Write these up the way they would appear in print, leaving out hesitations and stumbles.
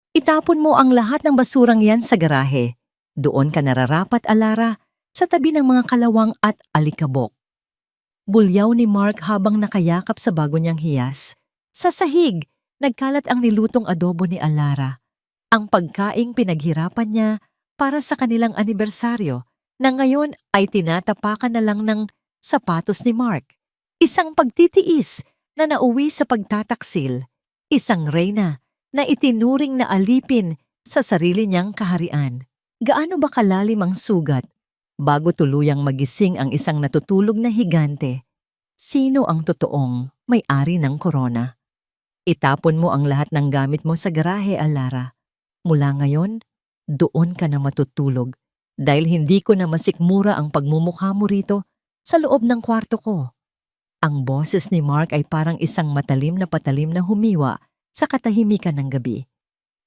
Itapon mo ang lahat ng basurang yan sa garahe. Doon ka nararapat, Alara, sa tabi ng mga kalawang at alikabok. Bulyaw ni Mark habang nakayakap sa bago niyang hiyas. Sa sahig, nagkalat ang nilutong adobo ni Alara. Ang pagkaing pinaghirapan niya para sa kanilang anibersaryo na ngayon ay tinatapakan na lang ng sapatos ni Mark. Isang pagtitiis na nauwi sa pagtataksil. Isang reyna na itinuring na alipin sa sarili niyang kaharian. Gaano ba kalalim ang sugat bago tuluyang magising ang isang natutulog na higante? Sino ang totoong may-ari ng korona? Itapon mo ang lahat ng gamit mo sa garahe, Alara. Mula ngayon, doon ka na matutulog dahil hindi ko na masikmura ang pagmumukha mo rito sa loob ng kwarto ko. Ang boses ni Mark ay parang isang matalim na patalim na humiwa sa katahimikan ng gabi.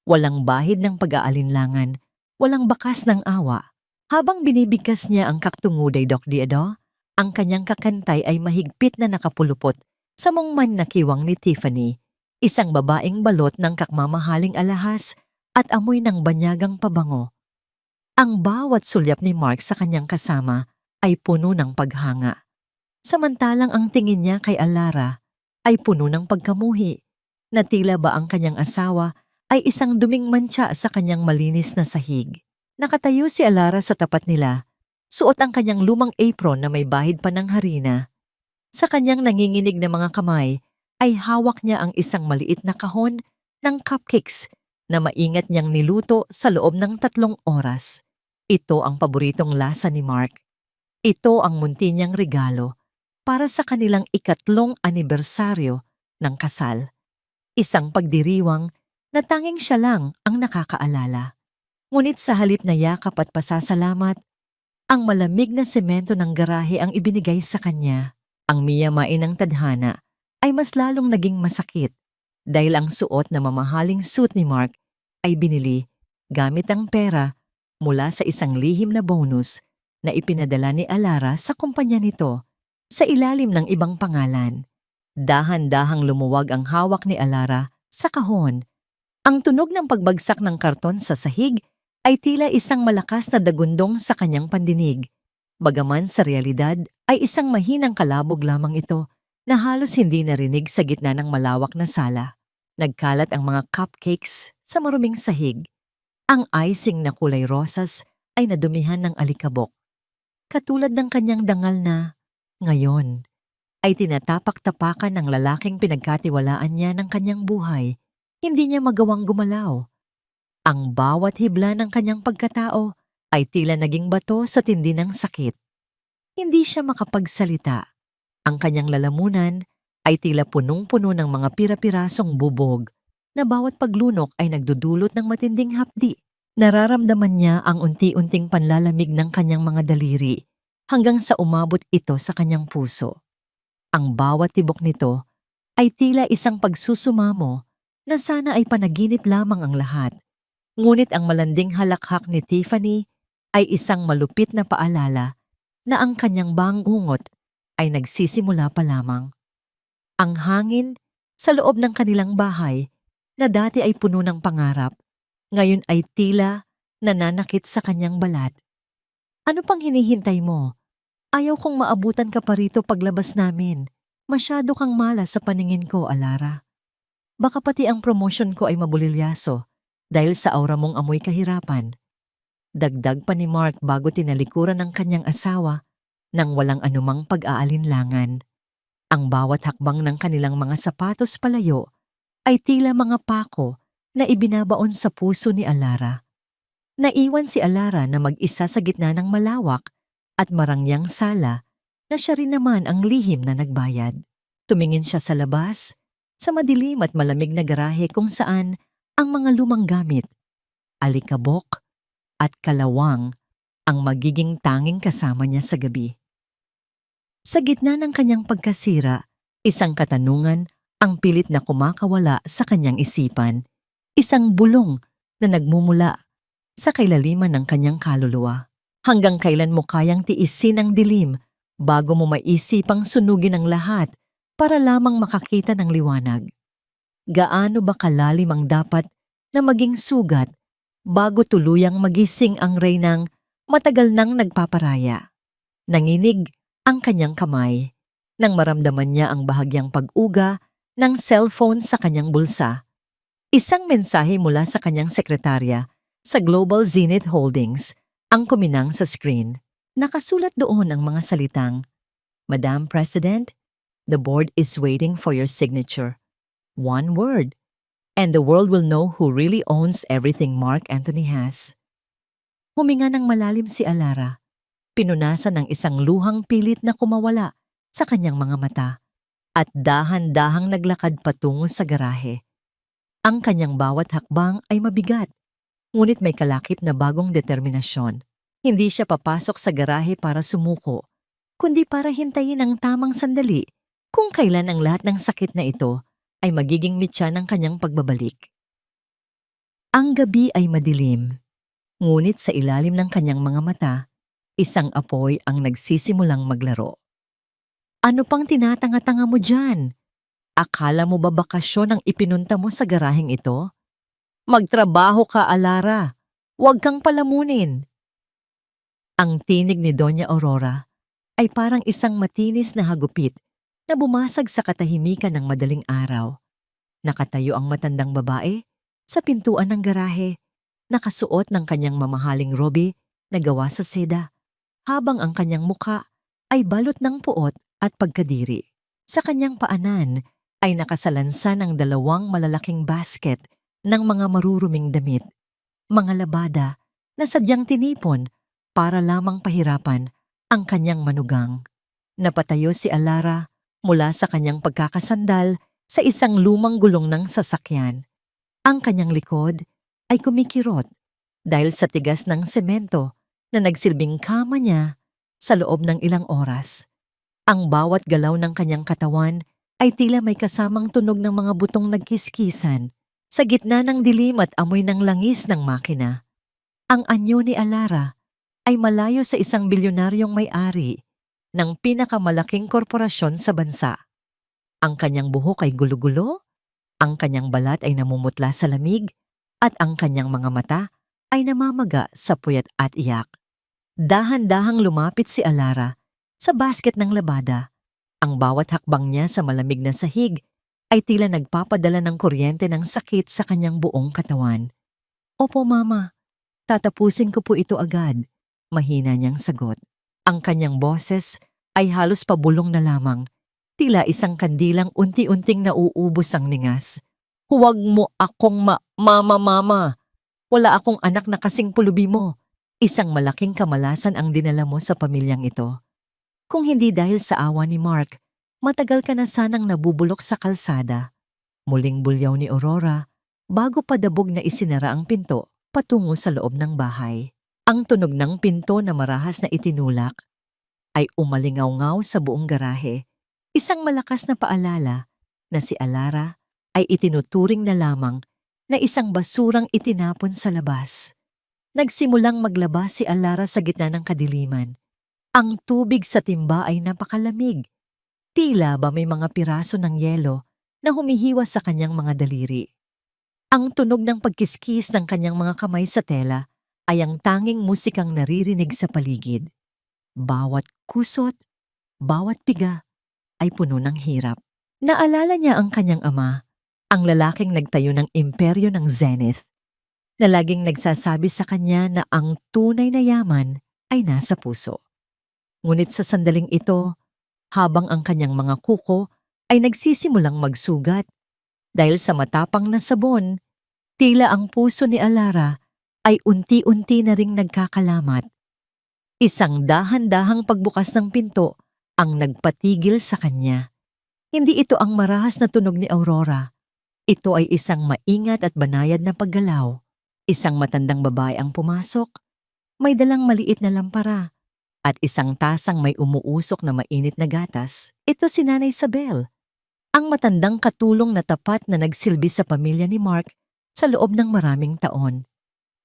Walang bahid ng pag-aalinlangan, walang bakas ng awa. Habang binibigkas niya ang kaktunguday Doc Diado, ang kanyang kakantay ay mahigpit na nakapulupot sa mongman na kiwang ni Tiffany, isang babaeng balot ng kakmamahaling alahas at amoy ng banyagang pabango. Ang bawat sulyap ni Mark sa kanyang kasama ay puno ng paghanga. Samantalang ang tingin niya kay Alara ay puno ng pagkamuhi, na tila ba ang kanyang asawa ay isang duming mantsa sa kanyang malinis na sahig. Nakatayo si Alara sa tapat nila, suot ang kanyang lumang apron na may bahid pa ng harina. Sa kanyang nanginginig na mga kamay ay hawak niya ang isang maliit na kahon ng cupcakes na maingat niyang niluto sa loob ng 3 oras. Ito ang paboritong lasa ni Mark. Ito ang munti niyang regalo para sa kanilang 3 anibersaryo ng kasal. Isang pagdiriwang na tanging siya lang ang nakakaalala. Ngunit sa halip na yakap at pasasalamat, ang malamig na semento ng garahe ang ibinigay sa kanya. Ang miyamain ng tadhana ay mas lalong naging masakit dahil ang suot na mamahaling suit ni Mark ay binili gamit ang pera mula sa isang lihim na bonus na ipinadala ni Alara sa kumpanya nito sa ilalim ng ibang pangalan. Dahan-dahang lumuwag ang hawak ni Alara sa kahon. Ang tunog ng pagbagsak ng karton sa sahig ay tila isang malakas na dagundong sa kanyang pandinig. Bagaman sa realidad ay isang mahinang kalabog lamang ito na halos hindi narinig sa gitna ng malawak na sala. Nagkalat ang mga cupcakes sa maruming sahig. Ang icing na kulay rosas ay nadumihan ng alikabok. Katulad ng kanyang dangal na, ngayon, ay tinatapak-tapakan ng lalaking pinagkatiwalaan niya ng kanyang buhay. Hindi niya magawang gumalaw. Ang bawat hibla ng kanyang pagkatao ay tila naging bato sa tindi ng sakit. Hindi siya makapagsalita. Ang kanyang lalamunan ay tila punong-puno ng mga pira-pirasong bubog na bawat paglunok ay nagdudulot ng matinding hapdi. Nararamdaman niya ang unti-unting panlalamig ng kanyang mga daliri hanggang sa umabot ito sa kanyang puso. Ang bawat tibok nito ay tila isang pagsusumamo na sana ay panaginip lamang ang lahat. Ngunit ang malanding halakhak ni Tiffany ay isang malupit na paalala na ang kanyang bangungot ay nagsisimula pa lamang. Ang hangin sa loob ng kanilang bahay na dati ay puno ng pangarap, ngayon ay tila nananakit sa kanyang balat. Ano pang hinihintay mo? Ayaw kong maabutan ka pa rito paglabas namin. Masyado kang malas sa paningin ko, Alara. Baka pati ang promosyon ko ay mabulilyaso dahil sa aura mong amoy kahirapan. Dagdag pa ni Mark bago tinalikuran ng kanyang asawa nang walang anumang pag-aalinlangan. Ang bawat hakbang ng kanilang mga sapatos palayo ay tila mga pako na ibinabaon sa puso ni Alara. Naiwan si Alara na mag-isa sa gitna ng malawak at marangyang sala na siya rin naman ang lihim na nagbayad. Tumingin siya sa labas, sa madilim at malamig na garahe kung saan ang mga lumang gamit, alikabok at kalawang ang magiging tanging kasama niya sa gabi. Sa gitna ng kanyang pagkasira, isang katanungan ang pilit na kumakawala sa kanyang isipan, isang bulong na nagmumula sa kailaliman ng kanyang kaluluwa. Hanggang kailan mo kayang tiisin ang dilim bago mo maisipang sunugin ang lahat para lamang makakita ng liwanag? Gaano ba kalalim ang dapat na maging sugat bago tuluyang magising ang reynang matagal nang nagpaparaya. Nanginig ang kanyang kamay nang maramdaman niya ang bahagyang pag-uga ng cellphone sa kanyang bulsa. Isang mensahe mula sa kanyang sekretarya sa Global Zenith Holdings ang kuminang sa screen. Nakasulat doon ang mga salitang, "Madam President, the board is waiting for your signature. One word, and the world will know who really owns everything Mark Anthony has." Huminga ng malalim si Alara. Pinunasan ng isang luhang pilit na kumawala sa kanyang mga mata at dahan-dahang naglakad patungo sa garahe. Ang kanyang bawat hakbang ay mabigat, ngunit may kalakip na bagong determinasyon. Hindi siya papasok sa garahe para sumuko, kundi para hintayin ang tamang sandali kung kailan ang lahat ng sakit na ito ay magiging mitya ng kanyang pagbabalik. Ang gabi ay madilim, ngunit sa ilalim ng kanyang mga mata, isang apoy ang nagsisimulang maglaro. Ano pang tinatanga-tanga mo dyan? Akala mo ba bakasyon ang ipinunta mo sa garaheng ito? Magtrabaho ka, Alara. Huwag kang palamunin. Ang tinig ni Doña Aurora ay parang isang matinis na hagupit na bumasag sa katahimikan ng madaling araw. Nakatayo ang matandang babae sa pintuan ng garahe, nakasuot ng kanyang mamahaling robe na gawa sa seda, habang ang kanyang muka ay balot ng puot at pagkadiri. Sa kanyang paanan ay nakasalansan ng dalawang malalaking basket ng mga maruruming damit, mga labada na sadyang tinipon para lamang pahirapan ang kanyang manugang. Napatayo si Alara mula sa kanyang pagkakasandal sa isang lumang gulong ng sasakyan. Ang kanyang likod ay kumikirot dahil sa tigas ng semento na nagsilbing kama niya sa loob ng ilang oras. Ang bawat galaw ng kanyang katawan ay tila may kasamang tunog ng mga butong nagkiskisan sa gitna ng dilim at amoy ng langis ng makina. Ang anyo ni Alara ay malayo sa isang bilyonaryong may-ari ng pinakamalaking korporasyon sa bansa. Ang kanyang buhok ay gulo-gulo, ang kanyang balat ay namumutla sa lamig, at ang kanyang mga mata ay namamaga sa puyat at iyak. Dahan-dahang lumapit si Alara sa basket ng labada. Ang bawat hakbang niya sa malamig na sahig ay tila nagpapadala ng kuryente ng sakit sa kanyang buong katawan. "Opo, Mama. Tatapusin ko po ito agad," mahina niyang sagot. Ang kanyang boses ay halos pabulong na lamang, tila isang kandilang unti-unting nauubos ang ningas. "Huwag mo akong mama. Wala akong anak na kasing pulubi mo." Isang malaking kamalasan ang dinala mo sa pamilyang ito. Kung hindi dahil sa awa ni Mark, matagal ka na sanang nabubulok sa kalsada. Muling bulyaw ni Aurora bago padabog na isinara ang pinto patungo sa loob ng bahay. Ang tunog ng pinto na marahas na itinulak ay umalingaw-ngaw sa buong garahe, isang malakas na paalala na si Alara ay itinuturing na lamang na isang basurang itinapon sa labas. Nagsimulang maglaba si Alara sa gitna ng kadiliman. Ang tubig sa timba ay napakalamig. Tila ba may mga piraso ng yelo na humihiwa sa kanyang mga daliri. Ang tunog ng pagkiskis ng kanyang mga kamay sa tela ay ang tanging musikang naririnig sa paligid. Bawat kusot, bawat piga ay puno ng hirap. Naalala niya ang kanyang ama, ang lalaking nagtayo ng imperyo ng Zenith, na laging nagsasabi sa kanya na ang tunay na yaman ay nasa puso. Ngunit sa sandaling ito, habang ang kanyang mga kuko ay nagsisimulang magsugat dahil sa matapang na sabon, tila ang puso ni Alara ay unti-unti na ring nagkakalamat. Isang dahan-dahang pagbukas ng pinto ang nagpatigil sa kanya. Hindi ito ang marahas na tunog ni Aurora. Ito ay isang maingat at banayad na paggalaw. Isang matandang babae ang pumasok, may dalang maliit na lampara, at isang tasang may umuusok na mainit na gatas. Ito si Nanay Isabel, ang matandang katulong na tapat na nagsilbi sa pamilya ni Mark sa loob ng maraming taon.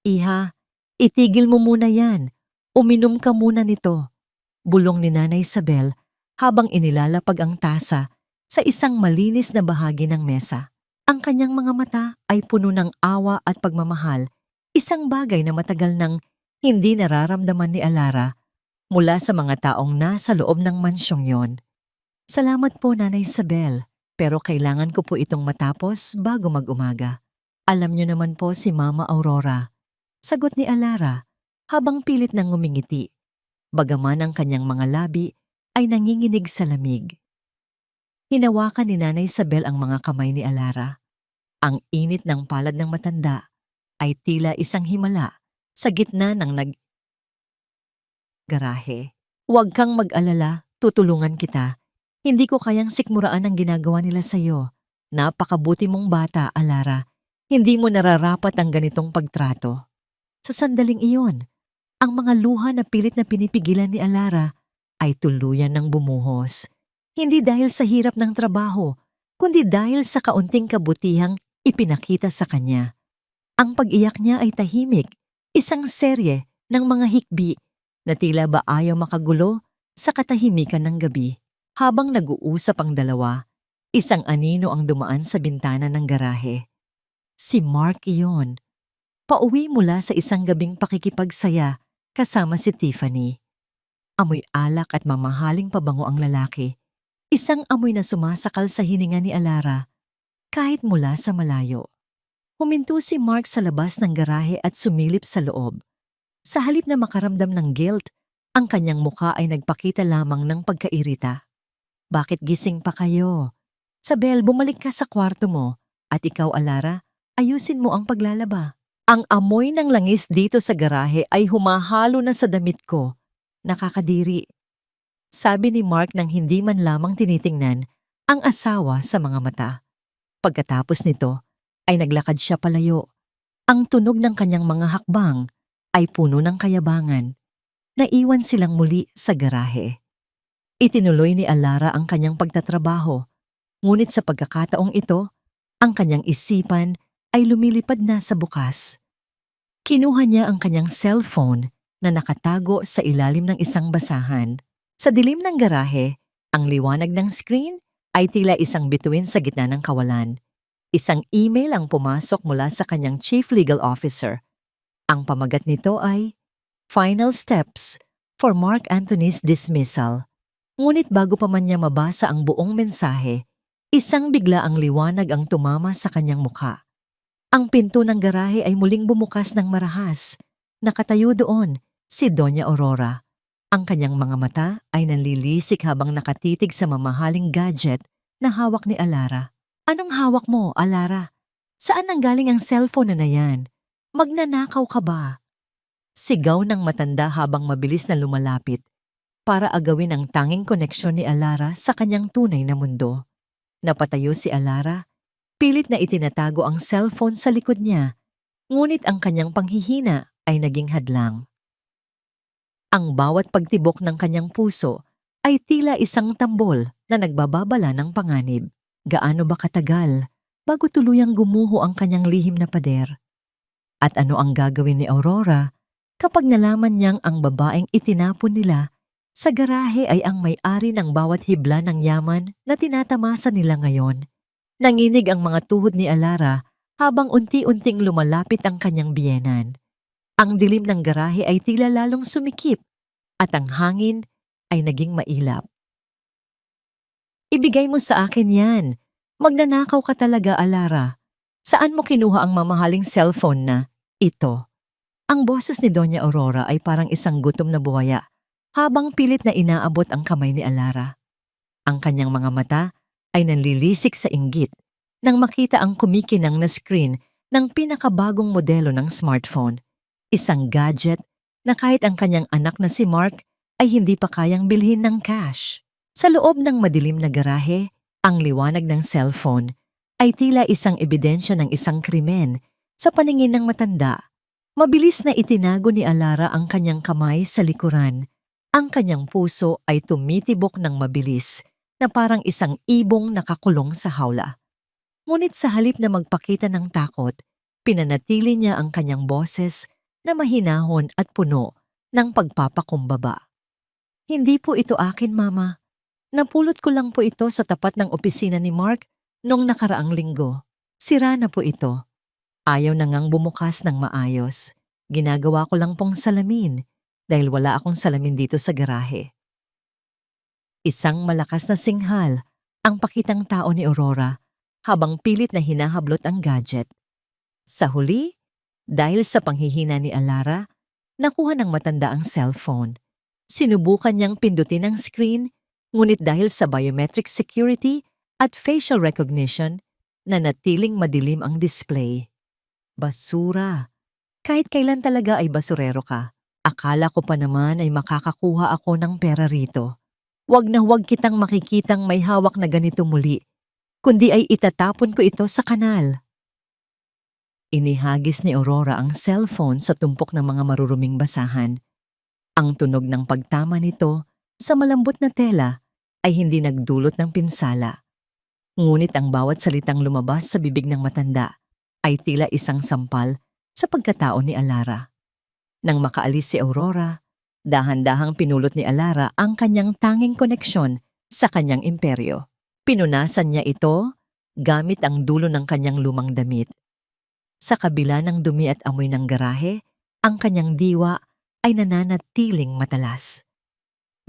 "Iha, itigil mo muna yan. Uminom ka muna nito," bulong ni Nanay Isabel habang inilalapag ang tasa sa isang malinis na bahagi ng mesa. Ang kanyang mga mata ay puno ng awa at pagmamahal, isang bagay na matagal nang hindi nararamdaman ni Alara mula sa mga taong nasa loob ng mansyong yon. Salamat po, Nanay Isabel, pero kailangan ko po itong matapos bago mag-umaga. Alam niyo naman po si Mama Aurora. Sagot ni Alara habang pilit nang ngumingiti, bagaman ang kanyang mga labi ay nanginginig sa lamig. Hinawakan ni Nanay Isabel ang mga kamay ni Alara. Ang init ng palad ng matanda ay tila isang himala sa gitna ng garahe. Huwag kang mag-alala, tutulungan kita. Hindi ko kayang sikmuraan ang ginagawa nila sa'yo. Napakabuti mong bata, Alara. Hindi mo nararapat ang ganitong pagtrato. Sa sandaling iyon, ang mga luha na pilit na pinipigilan ni Alara ay tuluyan ng bumuhos. Hindi dahil sa hirap ng trabaho, kundi dahil sa kaunting kabutihang ipinakita sa kanya. Ang pag-iyak niya ay tahimik, isang serye ng mga hikbi na tila ba ayaw makagulo sa katahimikan ng gabi. Habang nag-uusap ang dalawa, isang anino ang dumaan sa bintana ng garahe. Si Mark iyon. Pauwi mula sa isang gabing pakikipagsaya kasama si Tiffany. Amoy alak at mamahaling pabango ang lalaki. Isang amoy na sumasakal sa hininga ni Alara kahit mula sa malayo. Huminto si Mark sa labas ng garahe at sumilip sa loob. Sa halip na makaramdam ng guilt, ang kanyang mukha ay nagpakita lamang ng pagkairita. Bakit gising pa kayo? Sabel, bumalik ka sa kwarto mo. At ikaw, Alara, ayusin mo ang paglalaba. Ang amoy ng langis dito sa garahe ay humahalo na sa damit ko. Nakakadiri. Sabi ni Mark nang hindi man lamang tinitingnan ang asawa sa mga mata. Pagkatapos nito, ay naglakad siya palayo. Ang tunog ng kanyang mga hakbang ay puno ng kayabangan. Naiwan silang muli sa garahe. Itinuloy ni Alara ang kanyang pagtatrabaho, ngunit sa pagkakataong ito, ang kanyang isipan ay lumilipad na sa bukas. Kinuha niya ang kanyang cellphone na nakatago sa ilalim ng isang basahan. Sa dilim ng garahe, ang liwanag ng screen ay tila isang bituin sa gitna ng kawalan. Isang email ang pumasok mula sa kanyang chief legal officer. Ang pamagat nito ay, "Final steps for Mark Anthony's dismissal." Ngunit bago pa man niya mabasa ang buong mensahe, isang bigla ang liwanag ang tumama sa kanyang mukha. Ang pinto ng garahe ay muling bumukas ng marahas. Nakatayo doon si Doña Aurora. Ang kanyang mga mata ay nanlilisik habang nakatitig sa mamahaling gadget na hawak ni Alara. Anong hawak mo, Alara? Saan nanggaling ang cellphone na yan? Magnanakaw ka ba? Sigaw ng matanda habang mabilis na lumalapit para agawin ang tanging koneksyon ni Alara sa kanyang tunay na mundo. Napatayo si Alara, pilit na itinatago ang cellphone sa likod niya, ngunit ang kanyang panghihina ay naging hadlang. Ang bawat pagtibok ng kanyang puso ay tila isang tambol na nagbababala ng panganib. Gaano ba katagal bago tuluyang gumuho ang kanyang lihim na pader? At ano ang gagawin ni Aurora kapag nalaman niyang ang babaeng itinapon nila sa garahe ay ang may-ari ng bawat hibla ng yaman na tinatamasa nila ngayon? Nanginig ang mga tuhod ni Alara habang unti-unting lumalapit ang kanyang biyenan. Ang dilim ng garahe ay tila lalong sumikip at ang hangin ay naging mailap. Ibigay mo sa akin yan. Magnanakaw ka talaga, Alara. Saan mo kinuha ang mamahaling cellphone na ito? Ang boses ni Doña Aurora ay parang isang gutom na buwaya habang pilit na inaabot ang kamay ni Alara. Ang kanyang mga mata ay nanlilisik sa inggit nang makita ang kumikinang na screen ng pinakabagong modelo ng smartphone. Isang gadget na kahit ang kanyang anak na si Mark ay hindi pa kayang bilhin ng cash. Sa loob ng madilim na garahe, ang liwanag ng cellphone ay tila isang ebidensya ng isang krimen sa paningin ng matanda. Mabilis na itinago ni Alara ang kanyang kamay sa likuran. Ang kanyang puso ay tumitibok ng mabilis na parang isang ibong nakakulong sa hawla. Ngunit sa halip na magpakita ng takot, pinanatili niya ang kanyang boses na mahinahon at puno ng pagpapakumbaba. Hindi po ito akin, Mama. Napulot ko lang po ito sa tapat ng opisina ni Mark noong nakaraang linggo. Sira na po ito. Ayaw na ngang bumukas ng maayos. Ginagawa ko lang pong salamin dahil wala akong salamin dito sa garahe. Isang malakas na singhal ang pakitang tao ni Aurora habang pilit na hinahablot ang gadget. Sa huli, dahil sa panghihina ni Alara, nakuha ng matanda ang cellphone. Sinubukan niyang pindutin ang screen, ngunit dahil sa biometric security at facial recognition, nanatiling madilim ang display. Basura. Kahit kailan talaga ay basurero ka. Akala ko pa naman ay makakakuha ako ng pera rito. Wag na wag kitang makikitang may hawak na ganito muli, kundi ay itatapon ko ito sa kanal. Inihagis ni Aurora ang cellphone sa tumpok ng mga maruruming basahan. Ang tunog ng pagtama nito sa malambot na tela ay hindi nagdulot ng pinsala. Ngunit ang bawat salitang lumabas sa bibig ng matanda ay tila isang sampal sa pagkatao ni Alara. Nang makaalis si Aurora, dahan-dahang pinulot ni Alara ang kanyang tanging koneksyon sa kanyang imperyo. Pinunasan niya ito gamit ang dulo ng kanyang lumang damit. Sa kabila ng dumi at amoy ng garahe, ang kanyang diwa ay nananatiling matalas.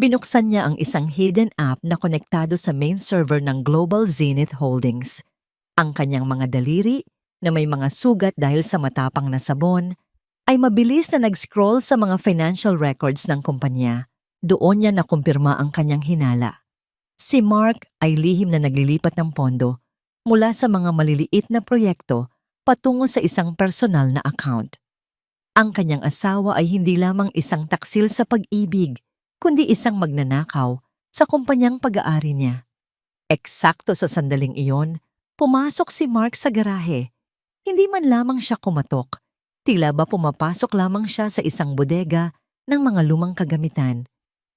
Binuksan niya ang isang hidden app na konektado sa main server ng Global Zenith Holdings. Ang kanyang mga daliri na may mga sugat dahil sa matapang na sabon ay mabilis na nag-scroll sa mga financial records ng kumpanya. Doon niya nakumpirma ang kanyang hinala. Si Mark ay lihim na naglilipat ng pondo mula sa mga maliliit na proyekto patungo sa isang personal na account. Ang kanyang asawa ay hindi lamang isang taksil sa pag-ibig, kundi isang magnanakaw sa kumpanyang pag-aari niya. Eksakto sa sandaling iyon, pumasok si Mark sa garahe. Hindi man lamang siya kumatok, tila ba pumapasok lamang siya sa isang bodega ng mga lumang kagamitan.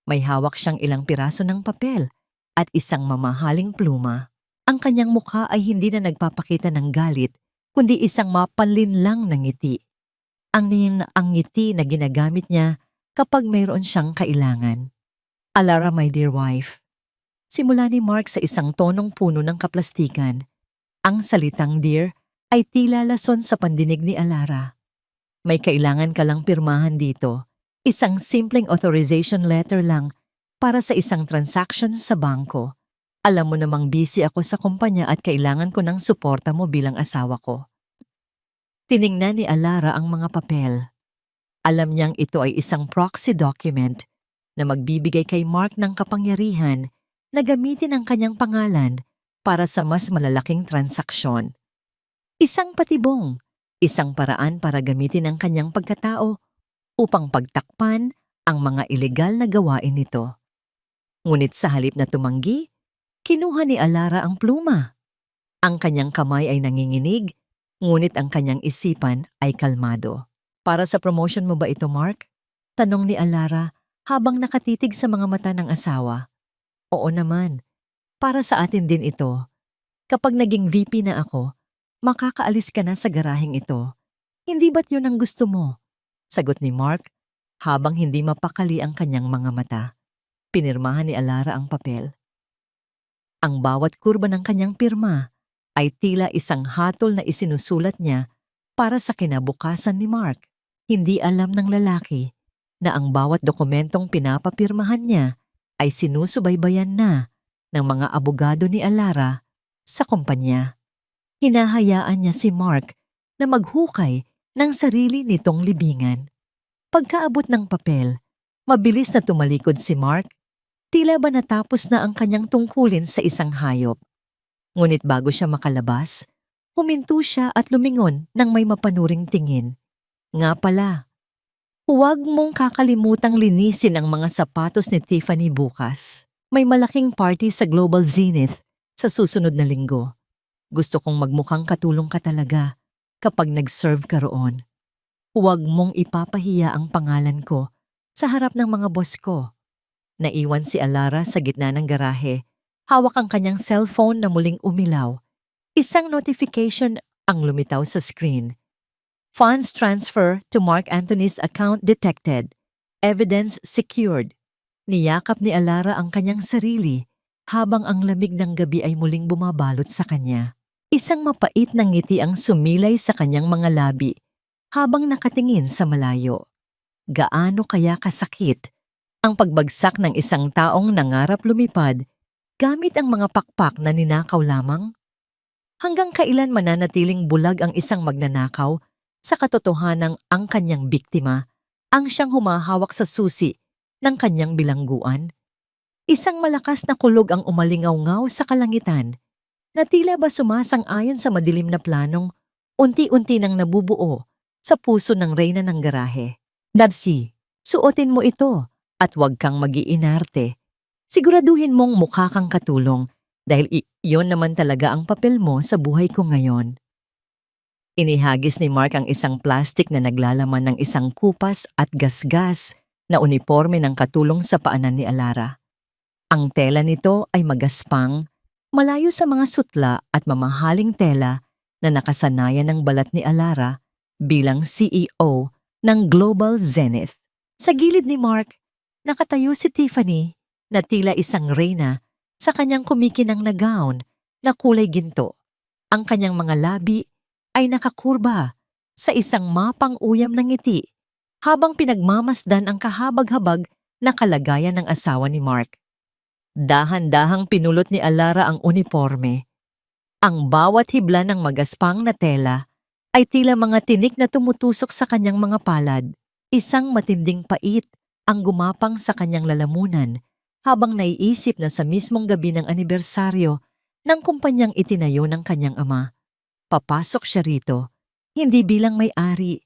May hawak siyang ilang piraso ng papel at isang mamahaling pluma. Ang kanyang mukha ay hindi na nagpapakita ng galit, kundi isang mapanlinlang na ngiti. Ang ngiti na ginagamit niya kapag mayroon siyang kailangan. Alara, my dear wife. Simula ni Mark sa isang tonong puno ng kaplastikan. Ang salitang dear ay tila lason sa pandinig ni Alara. May kailangan ka lang pirmahan dito. Isang simpleng authorization letter lang para sa isang transaction sa bangko. Alam mo namang busy ako sa kumpanya at kailangan ko ng suporta mo bilang asawa ko. Tiningnan ni Alara ang mga papel. Alam niyang ito ay isang proxy document na magbibigay kay Mark ng kapangyarihan na gamitin ang kanyang pangalan para sa mas malalaking transaksyon. Isang patibong, isang paraan para gamitin ang kanyang pagkatao upang pagtakpan ang mga ilegal na gawain nito. Ngunit sa halip na tumanggi, kinuha ni Alara ang pluma. Ang kanyang kamay ay nanginginig, ngunit ang kanyang isipan ay kalmado. Para sa promotion mo ba ito, Mark? Tanong ni Alara habang nakatitig sa mga mata ng asawa. Oo naman, para sa atin din ito. Kapag naging VP na ako, makakaalis ka na sa garaheng ito. Hindi ba't yun ang gusto mo? Sagot ni Mark habang hindi mapakali ang kanyang mga mata. Pinirmahan ni Alara ang papel. Ang bawat kurba ng kanyang pirma ay tila isang hatol na isinusulat niya para sa kinabukasan ni Mark. Hindi alam ng lalaki na ang bawat dokumentong pinapapirmahan niya ay sinusubaybayan na ng mga abogado ni Alara sa kumpanya. Hinahayaan niya si Mark na maghukay ng sarili nitong libingan. Pagkaabot ng papel, mabilis na tumalikod si Mark. Tila ba natapos na ang kanyang tungkulin sa isang hayop. Ngunit bago siya makalabas, huminto siya at lumingon ng may mapanuring tingin. Nga pala, huwag mong kakalimutang linisin ang mga sapatos ni Tiffany bukas. May malaking party sa Global Zenith sa susunod na linggo. Gusto kong magmukhang katulong ka talaga kapag nag-serve ka roon. Huwag mong ipapahiya ang pangalan ko sa harap ng mga boss ko. Naiwan si Alara sa gitna ng garahe. Hawak ang kanyang cellphone na muling umilaw. Isang notification ang lumitaw sa screen. Funds transfer to Mark Anthony's account detected. Evidence secured. Niyakap ni Alara ang kanyang sarili habang ang lamig ng gabi ay muling bumabalot sa kanya. Isang mapait na ngiti ang sumilay sa kanyang mga labi habang nakatingin sa malayo. Gaano kaya kasakit ang pagbagsak ng isang taong nangarap lumipad gamit ang mga pakpak na ninakaw lamang? Hanggang kailan mananatiling bulag ang isang magnanakaw sa katotohanang ang kanyang biktima ang siyang humahawak sa susi ng kanyang bilangguan? Isang malakas na kulog ang umalingaw-ngaw sa kalangitan na tila ba sumasang-ayon sa madilim na planong unti-unti nang nabubuo sa puso ng reyna ng garahe. Darcy, suotin mo ito at huwag kang mag-iinarte. Siguraduhin mong mukha kang katulong dahil iyon naman talaga ang papel mo sa buhay ko ngayon. Inihagis ni Mark ang isang plastik na naglalaman ng isang kupas at gasgas na uniforme ng katulong sa paanan ni Alara. Ang tela nito ay magaspang, malayo sa mga sutla at mamahaling tela na nakasanayan ng balat ni Alara bilang CEO ng Global Zenith. Sa gilid ni Mark, nakatayo si Tiffany na tila isang reyna sa kanyang kumikinang na gown na kulay ginto. Ang kanyang mga labi ay nakakurba sa isang mapang-uyam ng ngiti habang pinagmamasdan ang kahabag-habag na kalagayan ng asawa ni Mark. Dahan-dahang pinulot ni Alara ang uniforme. Ang bawat hibla ng magaspang na tela ay tila mga tinik na tumutusok sa kanyang mga palad. Isang matinding pait ang gumapang sa kanyang lalamunan habang naiisip na sa mismong gabi ng anibersaryo ng kumpanyang itinayo ng kanyang ama. Papasok siya rito, hindi bilang may-ari,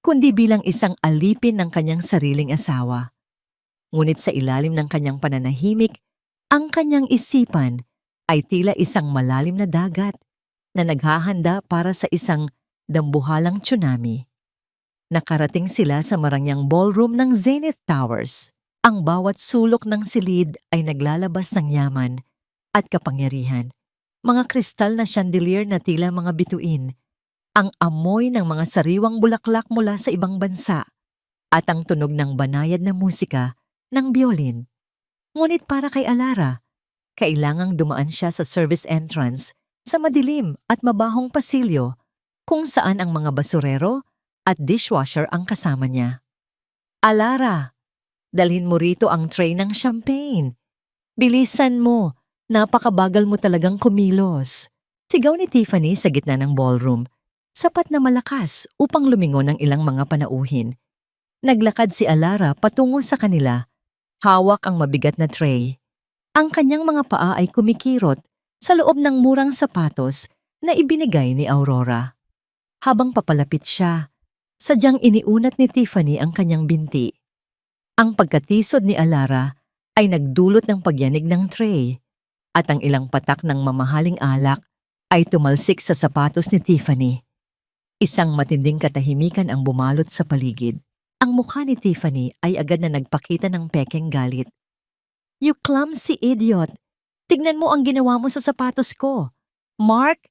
kundi bilang isang alipin ng kanyang sariling asawa. Ngunit sa ilalim ng kanyang pananahimik, ang kanyang isipan ay tila isang malalim na dagat na naghahanda para sa isang dambuhalang tsunami. Nakarating sila sa marangyang ballroom ng Zenith Towers. Ang bawat sulok ng silid ay naglalabas ng yaman at kapangyarihan. Mga kristal na chandelier na tila mga bituin, ang amoy ng mga sariwang bulaklak mula sa ibang bansa, at ang tunog ng banayad na musika ng biolin. Ngunit para kay Alara, kailangang dumaan siya sa service entrance sa madilim at mabahong pasilyo kung saan ang mga basurero at dishwasher ang kasama niya. Alara, dalhin mo rito ang tray ng champagne. Bilisan mo, napakabagal mo talagang kumilos. Sigaw ni Tiffany sa gitna ng ballroom, sapat na malakas upang lumingon ng ilang mga panauhin. Naglakad si Alara patungo sa kanila. Hawak ang mabigat na tray. Ang kanyang mga paa ay kumikirot sa loob ng murang sapatos na ibinigay ni Aurora. Habang papalapit siya, sadyang iniunat ni Tiffany ang kanyang binti. Ang pagkatisod ni Alara ay nagdulot ng pagyanig ng tray at ang ilang patak ng mamahaling alak ay tumalsik sa sapatos ni Tiffany. Isang matinding katahimikan ang bumalot sa paligid. Ang mukha ni Tiffany ay agad na nagpakita ng pekeng galit. You clumsy idiot! Tignan mo ang ginawa mo sa sapatos ko. Mark,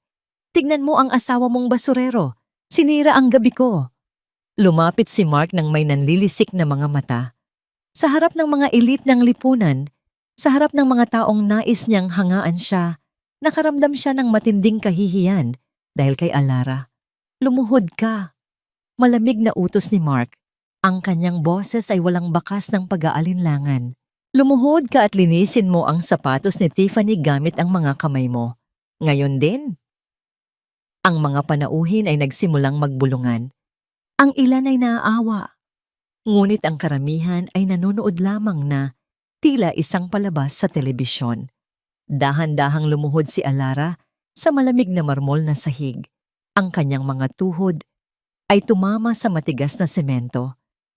tignan mo ang asawa mong basurero. Sinira ang gabi ko. Lumapit si Mark ng may nanlilisik na mga mata. Sa harap ng mga elite ng lipunan, sa harap ng mga taong nais niyang hangaan siya, nakaramdam siya ng matinding kahihiyan dahil kay Alara. Lumuhod ka. Malamig na utos ni Mark. Ang kanyang boses ay walang bakas ng pag-aalinlangan. Lumuhod ka at linisin mo ang sapatos ni Tiffany gamit ang mga kamay mo. Ngayon din. Ang mga panauhin ay nagsimulang magbulungan. Ang ilan ay naaawa. Ngunit ang karamihan ay nanonood lamang na tila isang palabas sa telebisyon. Dahan-dahang lumuhod si Alara sa malamig na marmol na sahig. Ang kanyang mga tuhod ay tumama sa matigas na semento.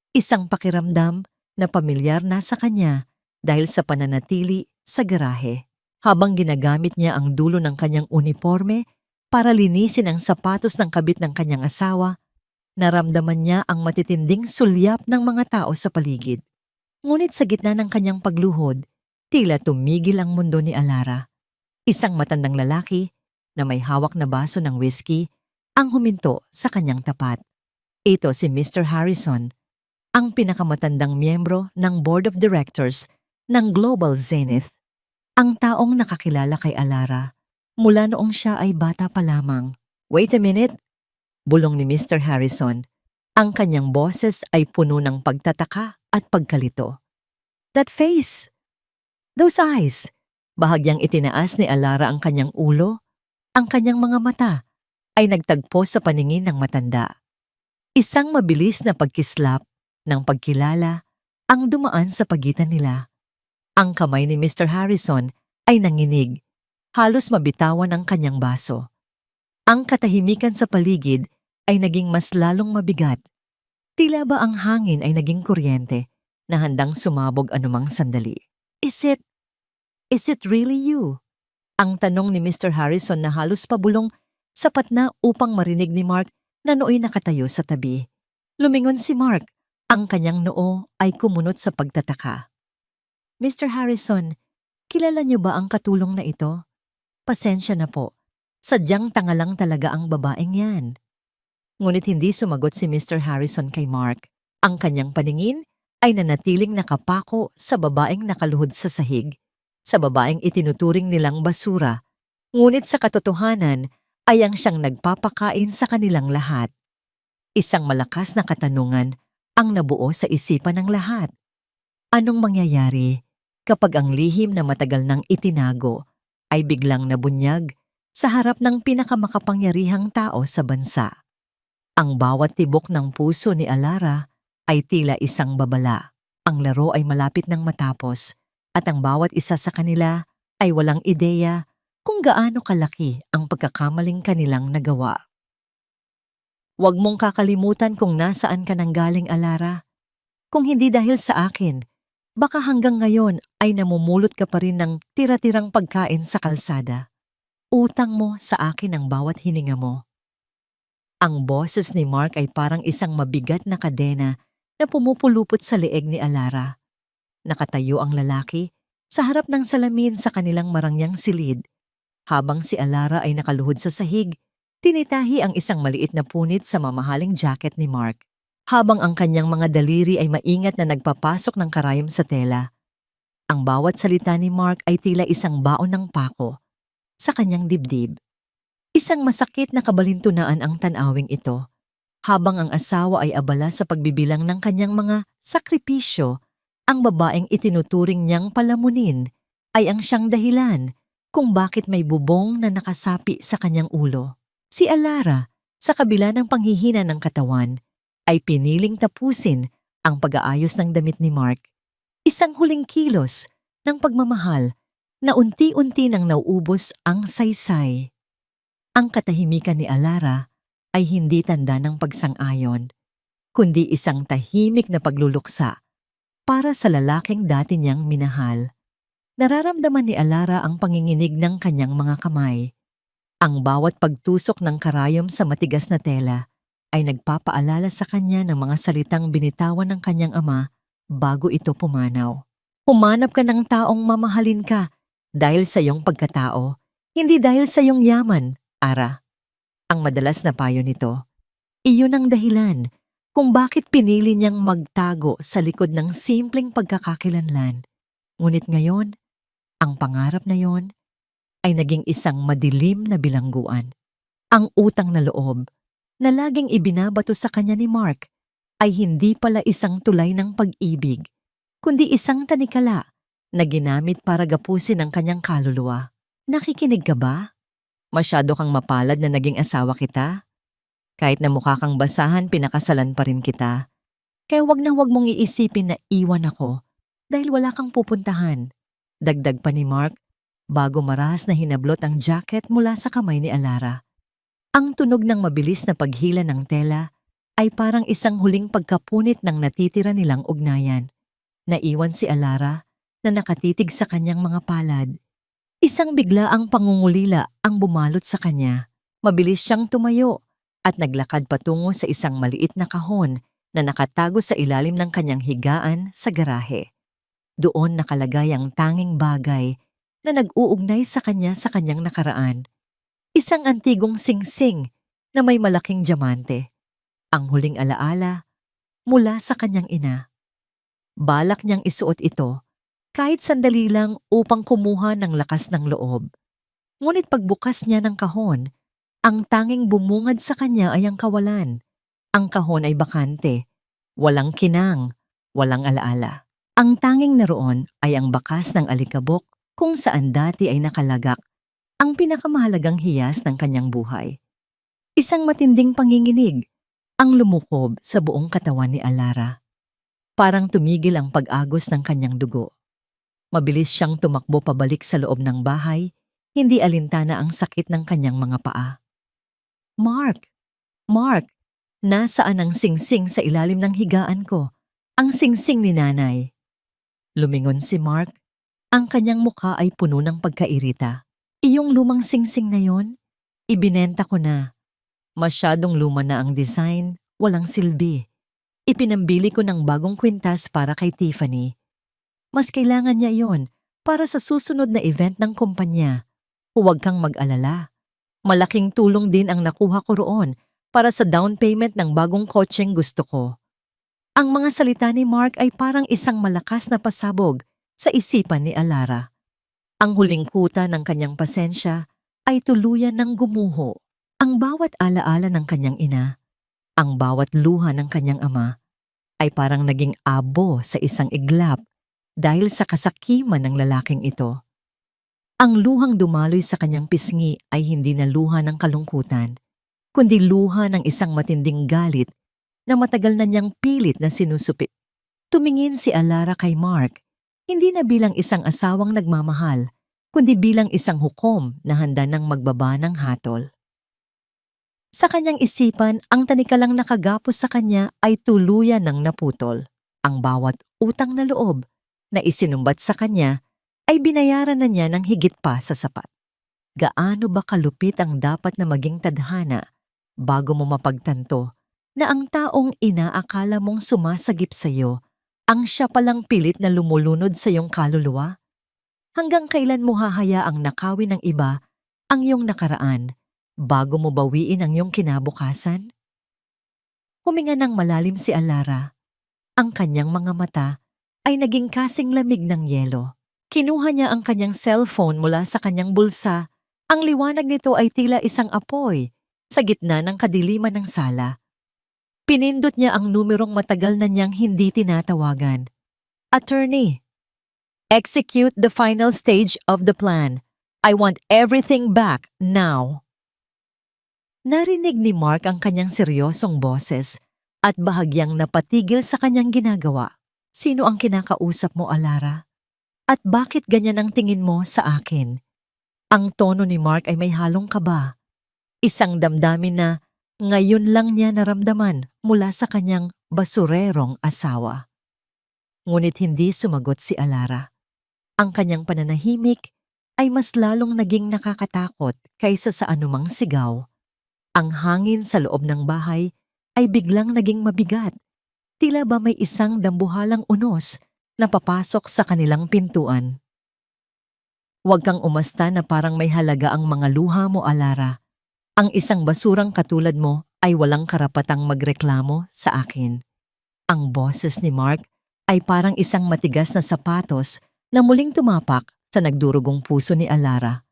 Isang pakiramdam na pamilyar na sa kanya dahil sa pananatili sa garahe. Habang ginagamit niya ang dulo ng kanyang uniforme para linisin ang sapatos ng kabit ng kanyang asawa, naramdaman niya ang matitinding sulyap ng mga tao sa paligid. Ngunit sa gitna ng kanyang pagluhod, tila tumigil ang mundo ni Alara. Isang matandang lalaki na may hawak na baso ng whiskey ang huminto sa kanyang tapat. Ito si Mr. Harrison, ang pinakamatandang miyembro ng Board of Directors ng Global Zenith. Ang taong nakakilala kay Alara mula noong siya ay bata pa lamang. "Wait a minute," bulong ni Mr. Harrison. Ang kanyang boses ay puno ng pagtataka at pagkalito. "That face! Those eyes!" Bahagyang itinaas ni Alara ang kanyang ulo. Ang kanyang mga mata ay nagtagpo sa paningin ng matanda. Isang mabilis na pagkislap ng pagkilala ang dumaan sa pagitan nila. Ang kamay ni Mr. Harrison ay nanginig, halos mabitawan ang kanyang baso. Ang katahimikan sa paligid ay naging mas lalong mabigat. Tila ba ang hangin ay naging kuryente na handang sumabog anumang sandali. Is it really you?" Ang tanong ni Mr. Harrison na halos pabulong, sapat na upang marinig ni Mark na nooy nakatayo sa tabi. Lumingon si Mark. Ang kanyang noo ay kumunot sa pagtataka. "Mr. Harrison, kilala niyo ba ang katulong na ito? Pasensya na po. Sadyang tanga lang talaga ang babaeng yan." Ngunit hindi sumagot si Mr. Harrison kay Mark. Ang kanyang paningin ay nanatiling nakapako sa babaeng nakaluhod sa sahig, sa babaeng itinuturing nilang basura. Ngunit sa katotohanan ay ang siyang nagpapakain sa kanilang lahat. Isang malakas na katanungan ang nabuo sa isipan ng lahat. Anong mangyayari kapag ang lihim na matagal nang itinago ay biglang nabunyag sa harap ng pinakamakapangyarihang tao sa bansa? Ang bawat tibok ng puso ni Alara ay tila isang babala. Ang laro ay malapit nang matapos at ang bawat isa sa kanila ay walang ideya kung gaano kalaki ang pagkakamaling kanilang nagawa. "Huwag mong kakalimutan kung nasaan ka nanggaling, Alara. Kung hindi dahil sa akin, baka hanggang ngayon ay namumulot ka pa rin ng tira-tirang pagkain sa kalsada. Utang mo sa akin ang bawat hininga mo." Ang boses ni Mark ay parang isang mabigat na kadena na pumupulupot sa leeg ni Alara. Nakatayo ang lalaki sa harap ng salamin sa kanilang marangyang silid. Habang si Alara ay nakaluhod sa sahig, tinitahi ang isang maliit na punit sa mamahaling jacket ni Mark. Habang ang kanyang mga daliri ay maingat na nagpapasok ng karayom sa tela. Ang bawat salita ni Mark ay tila isang baon ng pako sa kanyang dibdib. Isang masakit na kabalintunaan ang tanawing ito. Habang ang asawa ay abala sa pagbibilang ng kanyang mga sakripisyo, ang babaeng itinuturing niyang palamunin ay ang siyang dahilan kung bakit may bubong na nakasapi sa kanyang ulo. Si Alara, sa kabila ng panghihina ng katawan, ay piniling tapusin ang pag-aayos ng damit ni Mark. Isang huling kilos ng pagmamahal na unti-unti nang nauubos ang saysay. Ang katahimikan ni Alara ay hindi tanda ng pagsang-ayon, kundi isang tahimik na pagluluksa para sa lalaking dati niyang minahal. Nararamdaman ni Alara ang panginginig ng kanyang mga kamay. Ang bawat pagtusok ng karayom sa matigas na tela ay nagpapaalala sa kanya ng mga salitang binitawan ng kanyang ama bago ito pumanaw. "Humanap ka ng taong mamahalin ka dahil sa iyong pagkatao, hindi dahil sa iyong yaman, Ara." Ang madalas na payo nito, iyon ang dahilan kung bakit pinili niyang magtago sa likod ng simpleng pagkakakilanlan. Ngunit ngayon, ang pangarap na yon ay naging isang madilim na bilangguan. Ang utang na loob na laging ibinabato sa kanya ni Mark ay hindi pala isang tulay ng pag-ibig, kundi isang tanikala na ginamit para gapusin ang kanyang kaluluwa. Nakikinig ka ba? Masyado kang mapalad na naging asawa kita. Kahit na mukha kang basahan, pinakasalan pa rin kita. Kaya wag na wag mong iisipin na iwan ako dahil wala kang pupuntahan. Dagdag pa ni Mark bago marahas na hinablot ang jacket mula sa kamay ni Alara. Ang tunog ng mabilis na paghila ng tela ay parang isang huling pagkapunit ng natitira nilang ugnayan. Naiwan si Alara na nakatitig sa kanyang mga palad. Isang biglaang pangungulila ang bumalot sa kanya. Mabilis siyang tumayo at naglakad patungo sa isang maliit na kahon na nakatago sa ilalim ng kanyang higaan sa garahe. Doon nakalagay ang tanging bagay na nag-uugnay sa kanyang nakaraan. Isang antigong singsing na may malaking diamante. Ang huling alaala mula sa kanyang ina. Balak niyang isuot ito kahit sandali lang upang kumuha ng lakas ng loob. Ngunit pagbukas niya ng kahon, ang tanging bumungad sa kanya ay ang kawalan. Ang kahon ay bakante, walang kinang, walang alaala. Ang tanging naroon ay ang bakas ng alikabok kung saan dati ay nakalagak ang pinakamahalagang hiyas ng kanyang buhay. Isang matinding panginginig ang lumukob sa buong katawan ni Alara. Parang tumigil ang pag-agos ng kanyang dugo. Mabilis siyang tumakbo pabalik sa loob ng bahay, hindi alintana ang sakit ng kanyang mga paa. Mark! Mark! Nasaan ang singsing sa ilalim ng higaan ko? Ang singsing ni nanay. Lumingon si Mark. Ang kanyang mukha ay puno ng pagkairita. Iyong lumang singsing na yon? Ibinenta ko na. Masyadong luma na ang design, walang silbi. Ipinambili ko ng bagong kwintas para kay Tiffany. Mas kailangan niya iyon para sa susunod na event ng kumpanya. Huwag kang mag-alala. Malaking tulong din ang nakuha ko roon para sa down payment ng bagong kotseng gusto ko. Ang mga salita ni Mark ay parang isang malakas na pasabog sa isipan ni Alara. Ang huling kuta ng kanyang pasensya ay tuluyan ng gumuho. Ang bawat alaala ng kanyang ina, ang bawat luha ng kanyang ama, ay parang naging abo sa isang iglap dahil sa kasakiman ng lalaking ito. Ang luhang dumaloy sa kanyang pisngi ay hindi na luha ng kalungkutan, kundi luha ng isang matinding galit na matagal na niyang pilit na sinusupit. Tumingin si Alara kay Mark, hindi na bilang isang asawang nagmamahal, kundi bilang isang hukom na handa ng magbaba ng hatol. Sa kanyang isipan, ang tanikalang nakagapos sa kanya ay tuluyan ng naputol. Ang bawat utang na loob na isinumbat sa kanya ay binayaran na niya ng higit pa sa sapat. Gaano ba kalupit ang dapat na maging tadhana bago mo mapagtanto na ang taong inaakala mong sumasagip sa iyo ang siya palang pilit na lumulunod sa iyong kaluluwa? Hanggang kailan mo hahayaang nakawin ng iba ang iyong nakaraan bago mo bawiin ang iyong kinabukasan? Huminga ng malalim si Alara. Ang kanyang mga mata ay naging kasing lamig ng yelo. Kinuha niya ang kanyang cellphone mula sa kanyang bulsa. Ang liwanag nito ay tila isang apoy sa gitna ng kadiliman ng sala. Pinindot niya ang numerong matagal na niyang hindi tinatawagan. Attorney, execute the final stage of the plan. I want everything back now. Narinig ni Mark ang kanyang seryosong boses at bahagyang napatigil sa kanyang ginagawa. Sino ang kinakausap mo, Alara? At bakit ganyan ang tingin mo sa akin? Ang tono ni Mark ay may halong kaba. Isang damdamin na ngayon lang niya naramdaman mula sa kanyang basurerong asawa. Ngunit hindi sumagot si Alara. Ang kanyang pananahimik ay mas lalong naging nakakatakot kaysa sa anumang sigaw. Ang hangin sa loob ng bahay ay biglang naging mabigat. Tila ba may isang dambuhalang unos na papasok sa kanilang pintuan. Huwag kang umasta na parang may halaga ang mga luha mo, Alara. Ang isang basurang katulad mo ay walang karapatang magreklamo sa akin. Ang boses ni Mark ay parang isang matigas na sapatos na muling tumapak sa nagdurugong puso ni Alara.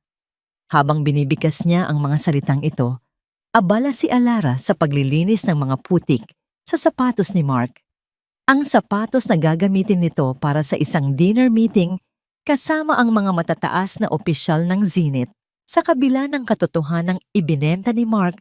Habang binibigkas niya ang mga salitang ito, abala si Alara sa paglilinis ng mga putik sa sapatos ni Mark. Ang sapatos na gagamitin nito para sa isang dinner meeting kasama ang mga matataas na opisyal ng Zenith. Sa kabila ng katotohanang ibinenta ni Mark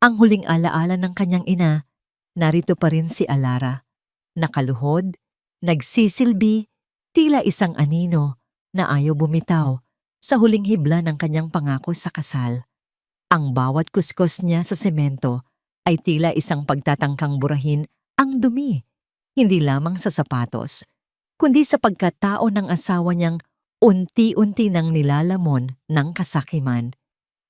ang huling alaala ng kanyang ina, narito pa rin si Alara. Nakaluhod, nagsisilbi, tila isang anino na ayaw bumitaw sa huling hibla ng kanyang pangako sa kasal. Ang bawat kuskos niya sa semento ay tila isang pagtatangkang burahin ang dumi. Hindi lamang sa sapatos, kundi sa pagkatao ng asawa niyang unti-unti nang nilalamon ng kasakiman.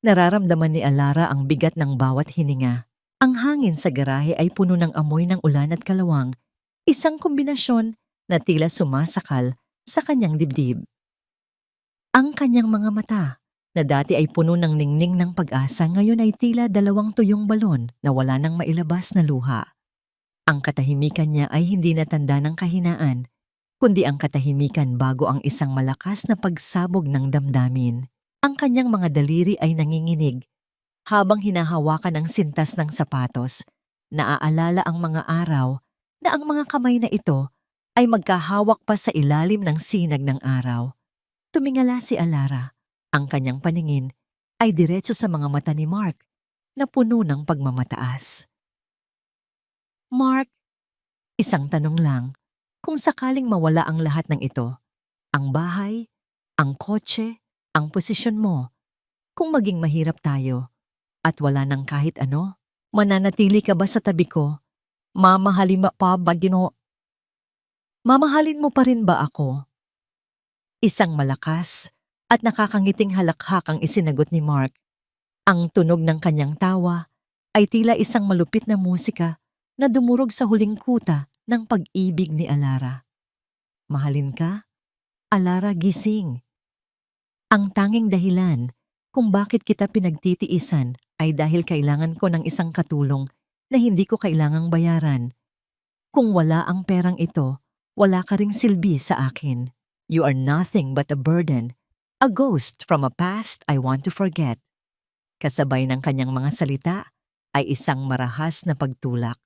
Nararamdaman ni Alara ang bigat ng bawat hininga. Ang hangin sa garahe ay puno ng amoy ng ulan at kalawang, isang kombinasyon na tila sumasakal sa kanyang dibdib. Ang kanyang mga mata, na dati ay puno ng ningning ng pag-asa, ngayon ay tila dalawang tuyong balon na wala nang mailabas na luha. Ang katahimikan niya ay hindi natanda ng kahinaan, kundi ang katahimikan bago ang isang malakas na pagsabog ng damdamin. Ang kanyang mga daliri ay nanginginig habang hinahawakan ang sintas ng sapatos. Naaalala ang mga araw na ang mga kamay na ito ay magkahawak pa sa ilalim ng sinag ng araw. Tumingala si Alara. Ang kanyang paningin ay diretso sa mga mata ni Mark na puno ng pagmamataas. Mark, isang tanong lang, kung sakaling mawala ang lahat ng ito, ang bahay, ang kotse, ang posisyon mo, kung maging mahirap tayo at wala nang kahit ano, mananatili ka ba sa tabi ko? Mamahalin mo pa ba Mamahalin mo pa rin ba ako? Isang malakas at nakakangiting halakhak ang isinagot ni Mark. Ang tunog ng kanyang tawa ay tila isang malupit na musika na dumurog sa huling kuta ng pag-ibig ni Alara. Mahalin ka? Alara, gising. Ang tanging dahilan kung bakit kita pinagtitiisan ay dahil kailangan ko ng isang katulong na hindi ko kailangang bayaran. Kung wala ang perang ito, wala ka ring silbi sa akin. You are nothing but a burden, a ghost from a past I want to forget. Kasabay ng kanyang mga salita ay isang marahas na pagtulak.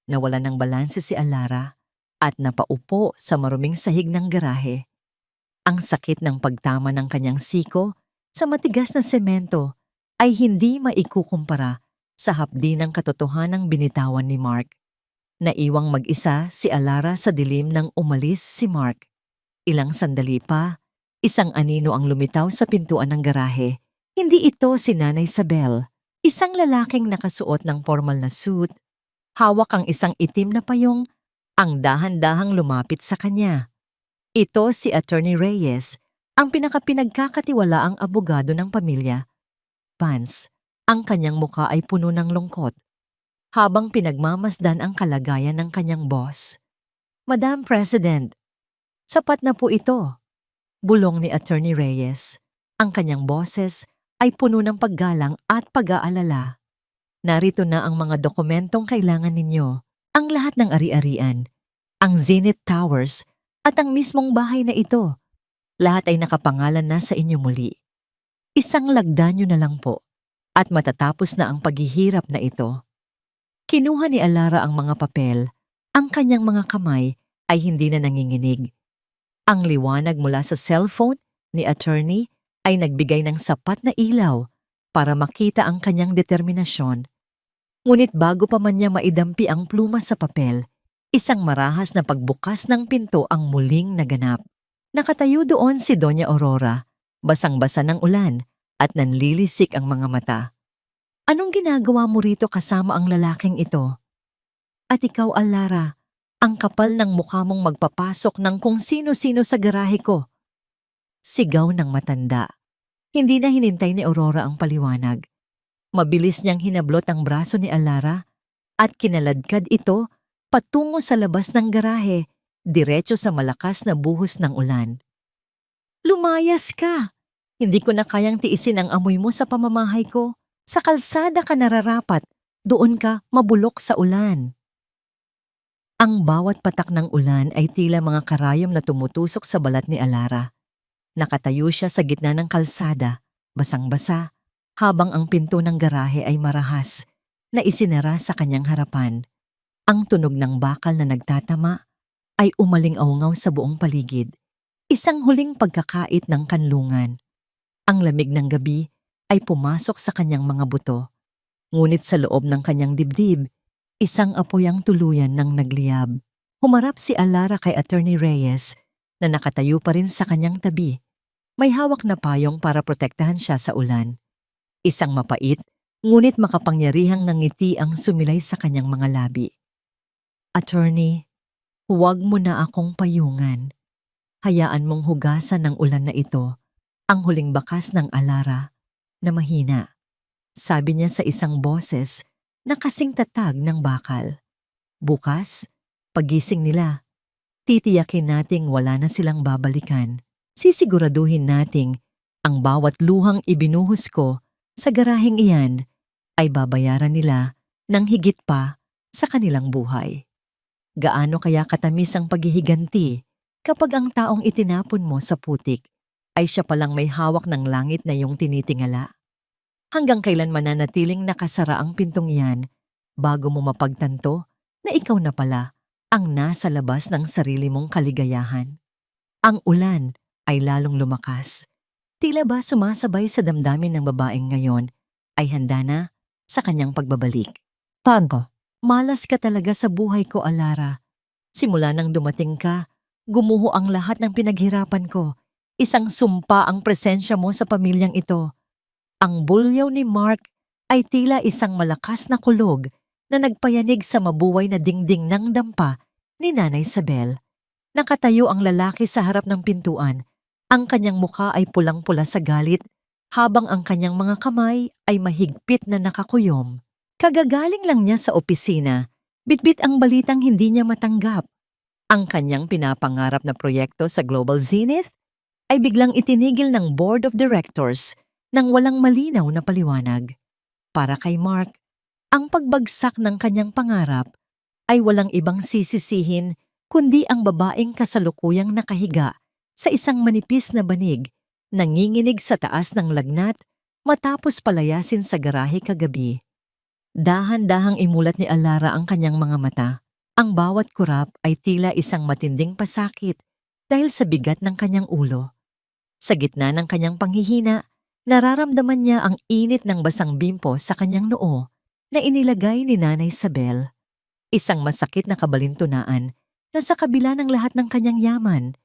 Nawala ng balanse si Alara at napaupo sa maruming sahig ng garahe. Ang sakit ng pagtama ng kanyang siko sa matigas na semento ay hindi maikukumpara sa hapdi ng katotohanang binitawan ni Mark. Naiwang mag-isa si Alara sa dilim nang umalis si Mark. Ilang sandali pa, isang anino ang lumitaw sa pintuan ng garahe. Hindi ito si Nanay Isabel, isang lalaking nakasuot ng formal na suit, hawak ang isang itim na payong, ang dahan-dahang lumapit sa kanya. Ito si Attorney Reyes, ang pinagkakatiwalaang abogado ng pamilya. Vance, ang kanyang muka ay puno ng lungkot, habang pinagmamasdan ang kalagayan ng kanyang boss. Madam President, sapat na po ito, bulong ni Attorney Reyes. Ang kanyang boses ay puno ng paggalang at pag-aalala. Narito na ang mga dokumentong kailangan ninyo, ang lahat ng ari-arian, ang Zenith Towers at ang mismong bahay na ito. Lahat ay nakapangalan na sa inyo muli. Isang lagda nyo na lang po at matatapos na ang paghihirap na ito. Kinuha ni Alara ang mga papel. Ang kanyang mga kamay ay hindi na nanginginig. Ang liwanag mula sa cellphone ni attorney ay nagbigay ng sapat na ilaw para makita ang kanyang determinasyon. Ngunit bago pa man niya maidampi ang pluma sa papel, isang marahas na pagbukas ng pinto ang muling naganap. Nakatayo doon si Doña Aurora, basang-basa ng ulan at nanlilisik ang mga mata. Anong ginagawa mo rito kasama ang lalaking ito? At ikaw, Alara, ang kapal ng mukha mong magpapasok ng kung sino-sino sa garahe ko. Sigaw ng matanda. Hindi na hinintay ni Aurora ang paliwanag. Mabilis niyang hinablot ang braso ni Alara at kinaladkad ito patungo sa labas ng garahe, diretso sa malakas na buhos ng ulan. Lumayas ka! Hindi ko na kayang tiisin ang amoy mo sa pamamahay ko. Sa kalsada ka nararapat, doon ka mabulok sa ulan. Ang bawat patak ng ulan ay tila mga karayom na tumutusok sa balat ni Alara. Nakatayo siya sa gitna ng kalsada, basang-basa, habang ang pinto ng garahe ay marahas na isinara sa kanyang harapan. Ang tunog ng bakal na nagtatama ay umaling-aungaw sa buong paligid. Isang huling pagkakait ng kanlungan. Ang lamig ng gabi ay pumasok sa kanyang mga buto. Ngunit sa loob ng kanyang dibdib, isang apoy ang tuluyan ng nagliyab. Humarap si Alara kay Attorney Reyes na nakatayo pa rin sa kanyang tabi. May hawak na payong para protektahan siya sa ulan. Isang mapait, ngunit makapangyarihang ngiti ang sumilay sa kanyang mga labi. Attorney, huwag mo na akong payungan. Hayaan mong hugasan ng ulan na ito ang huling bakas ng Alara na mahina. Sabi niya sa isang boses na kasing tatag ng bakal. Bukas, pagising nila, titiyakin nating wala na silang babalikan. Sisiguraduhin nating ang bawat luhang ibinuhos ko sa garaheng iyan ay babayaran nila ng higit pa sa kanilang buhay. Gaano kaya katamis ang paghihiganti kapag ang taong itinapon mo sa putik ay siya palang may hawak ng langit na iyong tinitingala. Hanggang kailan mananatiling nakasara ang pintong iyan bago mo mapagtanto na ikaw na pala ang nasa labas ng sarili mong kaligayahan. Ang ulan ay lalong lumakas. Tila ba sumasabay sa damdamin ng babaeng ngayon ay handa na sa kanyang pagbabalik. Pago, malas ka talaga sa buhay ko, Alara. Simula nang dumating ka, gumuho ang lahat ng pinaghirapan ko. Isang sumpa ang presensya mo sa pamilyang ito. Ang bulyaw ni Mark ay tila isang malakas na kulog na nagpayanig sa mabuhay na dingding ng dampa ni Nanay Isabel. Nakatayo ang lalaki sa harap ng pintuan. Ang kanyang mukha ay pulang-pula sa galit, habang ang kanyang mga kamay ay mahigpit na nakakuyom. Kagagaling lang niya sa opisina, bitbit ang balitang hindi niya matanggap. Ang kanyang pinapangarap na proyekto sa Global Zenith ay biglang itinigil ng Board of Directors nang walang malinaw na paliwanag. Para kay Mark, ang pagbagsak ng kanyang pangarap ay walang ibang sisisihin kundi ang babaeng kasalukuyang nakahiga sa isang manipis na banig, nanginginig sa taas ng lagnat matapos palayasin sa garahe kagabi. Dahan-dahang imulat ni Alara ang kanyang mga mata. Ang bawat kurap ay tila isang matinding pasakit dahil sa bigat ng kanyang ulo. Sa gitna ng kanyang panghihina, nararamdaman niya ang init ng basang bimpo sa kanyang noo na inilagay ni Nanay Isabel. Isang masakit na kabalintunaan na sa kabila ng lahat ng kanyang yaman,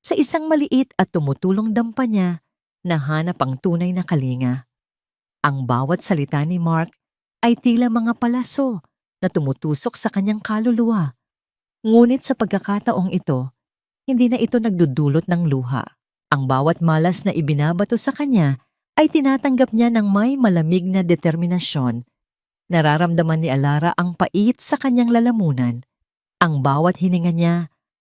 sa isang maliit at tumutulong dampa niya, nahanap ang tunay na kalinga. Ang bawat salita ni Mark ay tila mga palaso na tumutusok sa kanyang kaluluwa. Ngunit sa pagkakataong ito, hindi na ito nagdudulot ng luha. Ang bawat malas na ibinabato sa kanya ay tinatanggap niya ng may malamig na determinasyon. Nararamdaman ni Alara ang pait sa kanyang lalamunan. Ang bawat hininga niya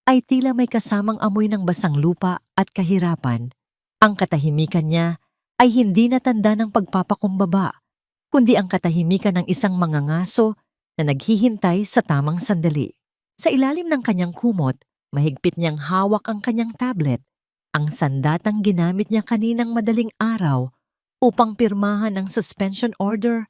ay tila may kasamang amoy ng basang lupa at kahirapan. Ang katahimikan niya ay hindi natanda ng pagpapakumbaba, kundi ang katahimikan ng isang mangangaso na naghihintay sa tamang sandali. Sa ilalim ng kanyang kumot, mahigpit niyang hawak ang kanyang tablet, ang sandatang ginamit niya kaninang madaling araw upang pirmahan ang suspension order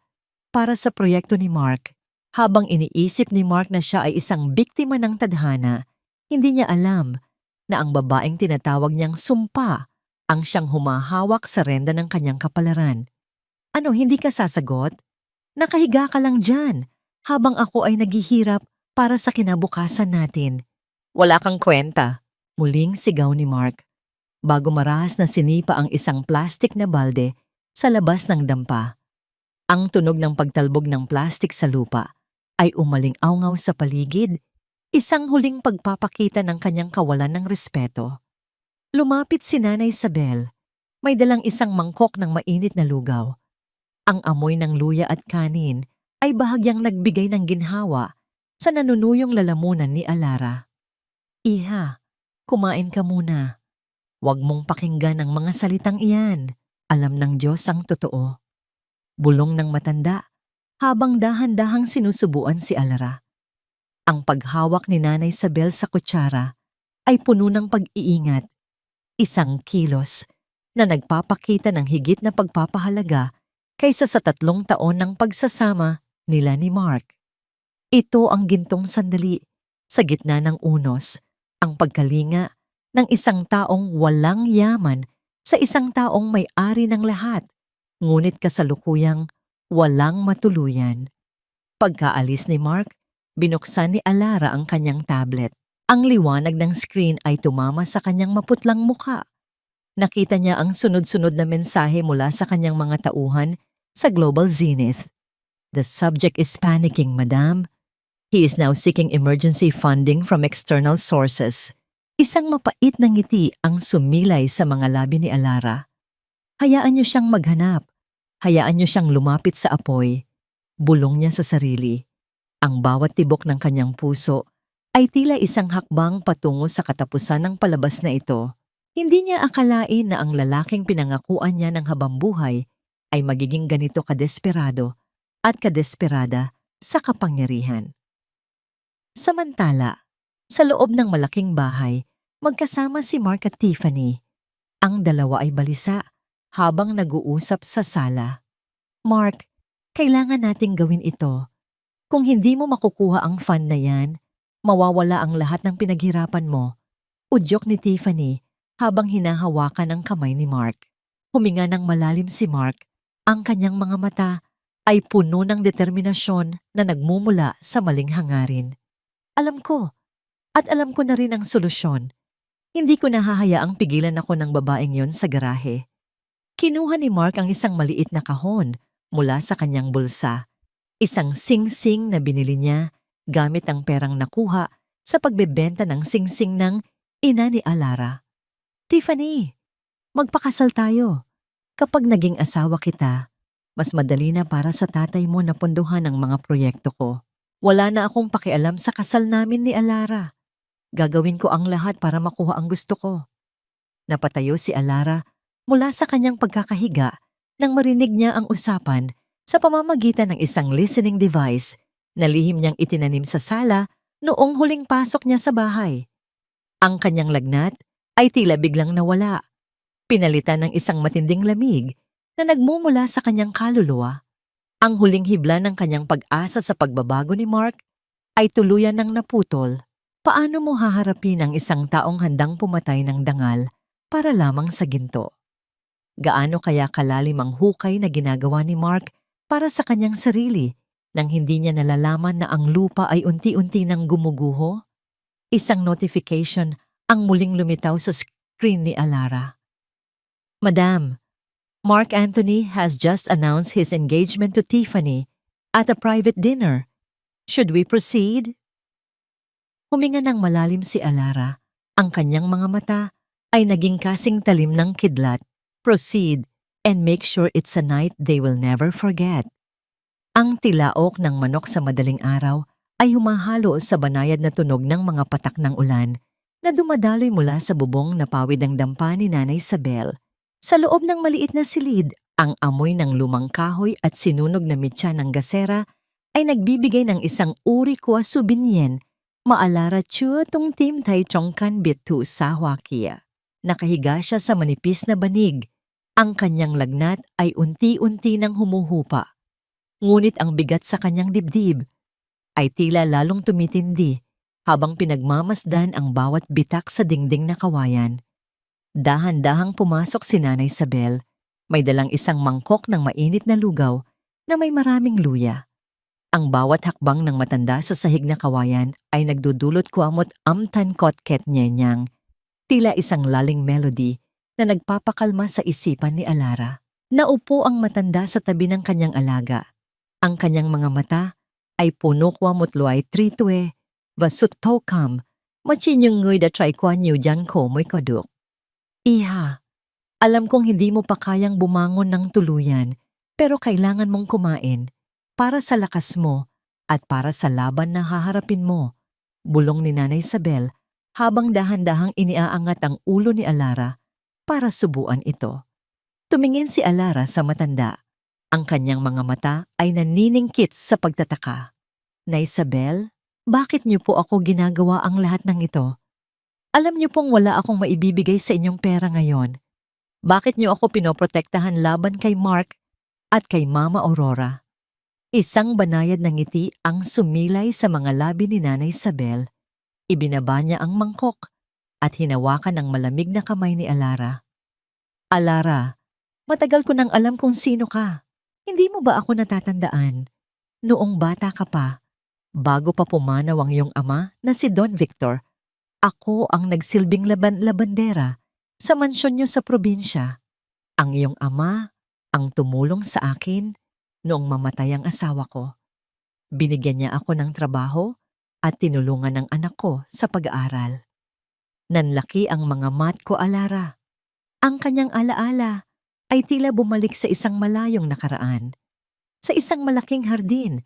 para sa proyekto ni Mark. Habang iniisip ni Mark na siya ay isang biktima ng tadhana, hindi niya alam na ang babaeng tinatawag niyang sumpa ang siyang humahawak sa renda ng kanyang kapalaran. Ano, hindi ka sasagot? Nakahiga ka lang dyan habang ako ay naghihirap para sa kinabukasan natin. Wala kang kwenta, muling sigaw ni Mark, bago marahas na sinipa ang isang plastik na balde sa labas ng dampa. Ang tunog ng pagtalbog ng plastik sa lupa ay umaling-awngaw sa paligid, isang huling pagpapakita ng kanyang kawalan ng respeto. Lumapit si Nanay Isabel, may dalang isang mangkok ng mainit na lugaw. Ang amoy ng luya at kanin ay bahagyang nagbigay ng ginhawa sa nanunuyong lalamunan ni Alara. Iha, kumain ka muna. Huwag mong pakinggan ang mga salitang iyan. Alam ng Diyos ang totoo. Bulong ng matanda habang dahan-dahang sinusubuan si Alara. Ang paghawak ni Nanay Isabel sa kutsara ay puno ng pag-iingat. Isang kilos na nagpapakita ng higit na pagpapahalaga kaysa sa 3 taon ng pagsasama nila ni Mark. Ito ang gintong sandali sa gitna ng unos, ang pagkalinga ng isang taong walang yaman sa isang taong may-ari ng lahat, ngunit kasalukuyang walang matuluyan. Pagkaalis ni Mark, binuksan ni Alara ang kanyang tablet. Ang liwanag ng screen ay tumama sa kanyang maputlang mukha. Nakita niya ang sunod-sunod na mensahe mula sa kanyang mga tauhan sa Global Zenith. The subject is panicking, madam. He is now seeking emergency funding from external sources. Isang mapait na ngiti ang sumilay sa mga labi ni Alara. Hayaan niyo siyang maghanap. Hayaan niyo siyang lumapit sa apoy. Bulong niya sa sarili. Ang bawat tibok ng kanyang puso ay tila isang hakbang patungo sa katapusan ng palabas na ito. Hindi niya akalain na ang lalaking pinangakuan niya ng habambuhay ay magiging ganito kadesperado at kadesperada sa kapangyarihan. Samantala, sa loob ng malaking bahay, magkasama si Mark at Tiffany. Ang dalawa ay balisa habang nag-uusap sa sala. Mark, kailangan nating gawin ito. Kung hindi mo makukuha ang fund na yan, mawawala ang lahat ng pinaghirapan mo. Udyok ni Tiffany habang hinahawakan ang kamay ni Mark. Huminga ng malalim si Mark. Ang kanyang mga mata ay puno ng determinasyon na nagmumula sa maling hangarin. Alam ko, at alam ko na rin ang solusyon. Hindi ko nahahayaang pigilan ako ng babaeng yon sa garahe. Kinuha ni Mark ang isang maliit na kahon mula sa kanyang bulsa. Isang sing-sing na binili niya gamit ang perang nakuha sa pagbebenta ng sing-sing ng ina ni Alara. Tiffany, magpakasal tayo. Kapag naging asawa kita, mas madali na para sa tatay mo na punduhan ang mga proyekto ko. Wala na akong pakialam sa kasal namin ni Alara. Gagawin ko ang lahat para makuha ang gusto ko. Napatayo si Alara mula sa kanyang pagkakahiga nang marinig niya ang usapan sa pamamagitan ng isang listening device na lihim niyang itinanim sa sala noong huling pasok niya sa bahay. Ang kanyang lagnat ay tila biglang nawala. Pinalitan ng isang matinding lamig na nagmumula sa kanyang kaluluwa. Ang huling hibla ng kanyang pag-asa sa pagbabago ni Mark ay tuluyan ng naputol. Paano mo haharapin ang isang taong handang pumatay ng dangal para lamang sa ginto? Gaano kaya kalalim ang hukay na ginagawa ni Mark para sa kanyang sarili nang hindi niya nalalaman na ang lupa ay unti-unti nang gumuguho? Isang notification ang muling lumitaw sa screen ni Alara. Madam, Mark Anthony has just announced his engagement to Tiffany at a private dinner. Should we proceed? Huminga ng malalim si Alara. Ang kanyang mga mata ay naging kasing talim ng kidlat. Proceed and make sure it's a night they will never forget. Ang tilaok ng manok sa madaling araw ay humahalo sa banayad na tunog ng mga patak ng ulan na dumadaloy mula sa bubong na pawid ng dampa ni Nanay Isabel. Sa loob ng maliit na silid, ang amoy ng lumang kahoy at sinunog na mitya ng gasera ay nagbibigay ng isang uri kwa subinyen, maalara chua tung tim tay chongkan bitu sa Huakia. Nakahiga siya sa manipis na banig. Ang kanyang lagnat ay unti-unti nang humuhupa. Ngunit ang bigat sa kanyang dibdib ay tila lalong tumitindi habang pinagmamasdan ang bawat bitak sa dingding na kawayan. Dahan-dahang pumasok si Nanay Isabel. May dalang isang mangkok ng mainit na lugaw na may maraming luya. Ang bawat hakbang ng matanda sa sahig na kawayan ay nagdudulot kuamot amtan kotket nyenyang. Tila isang laling melody na nagpapakalma sa isipan ni Alara. Naupo ang matanda sa tabi ng kanyang alaga. Ang kanyang mga mata ay puno kuamot luay tritwe, basut tokam, machinyong nguy da try kwa niyo dyan ko mo'y kaduk. Iha, alam kong hindi mo pa kayang bumangon ng tuluyan, pero kailangan mong kumain para sa lakas mo at para sa laban na haharapin mo, bulong ni Nanay Isabel habang dahan-dahang iniaangat ang ulo ni Alara para subuan ito. Tumingin si Alara sa matanda. Ang kanyang mga mata ay naniningkit sa pagtataka. Nay Isabel, bakit niyo po ako ginagawa ang lahat ng ito? Alam niyo pong wala akong maibibigay sa inyong pera ngayon. Bakit niyo ako pinoprotektahan laban kay Mark at kay Mama Aurora? Isang banayad na ngiti ang sumilay sa mga labi ni Nanay Isabel. Ibinaba niya ang mangkok at hinawakan ang malamig na kamay ni Alara. Alara, matagal ko nang alam kung sino ka. Hindi mo ba ako natatandaan? Noong bata ka pa, bago pa pumanaw ang iyong ama na si Don Victor, ako ang nagsilbing labandera sa mansyon niyo sa probinsya. Ang iyong ama ang tumulong sa akin noong mamatay ang asawa ko. Binigyan niya ako ng trabaho at tinulungan ng anak ko sa pag-aaral. Nanlaki ang mga mat ko, Alara. Ang kanyang alaala ay tila bumalik sa isang malayong nakaraan. Sa isang malaking hardin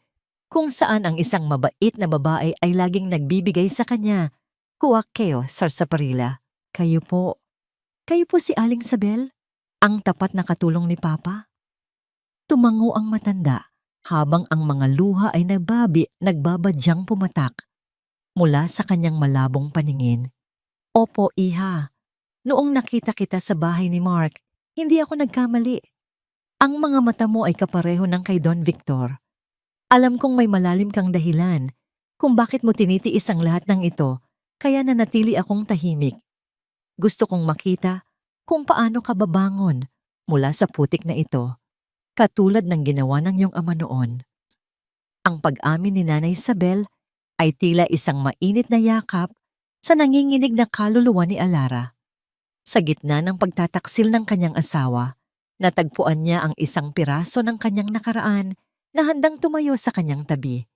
kung saan ang isang mabait na babae ay laging nagbibigay sa kanya Kuwakeo, Sarsaparilla. Kayo po si Aling Isabel? Ang tapat na katulong ni Papa? Tumango ang matanda habang ang mga luha ay nagbabadyang pumatak mula sa kanyang malabong paningin. Opo, Iha. Noong nakita kita sa bahay ni Mark, hindi ako nagkamali. Ang mga mata mo ay kapareho ng kay Don Victor. Alam kong may malalim kang dahilan kung bakit mo tinitiis ang lahat ng ito, kaya nanatili akong tahimik. Gusto kong makita kung paano ka babangon mula sa putik na ito, katulad ng ginawa ng iyong ama noon. Ang pag-amin ni Nanay Isabel ay tila isang mainit na yakap sa nanginginig na kaluluwa ni Alara. Sa gitna ng pagtataksil ng kanyang asawa, natagpuan niya ang isang piraso ng kanyang nakaraan na handang tumayo sa kanyang tabi.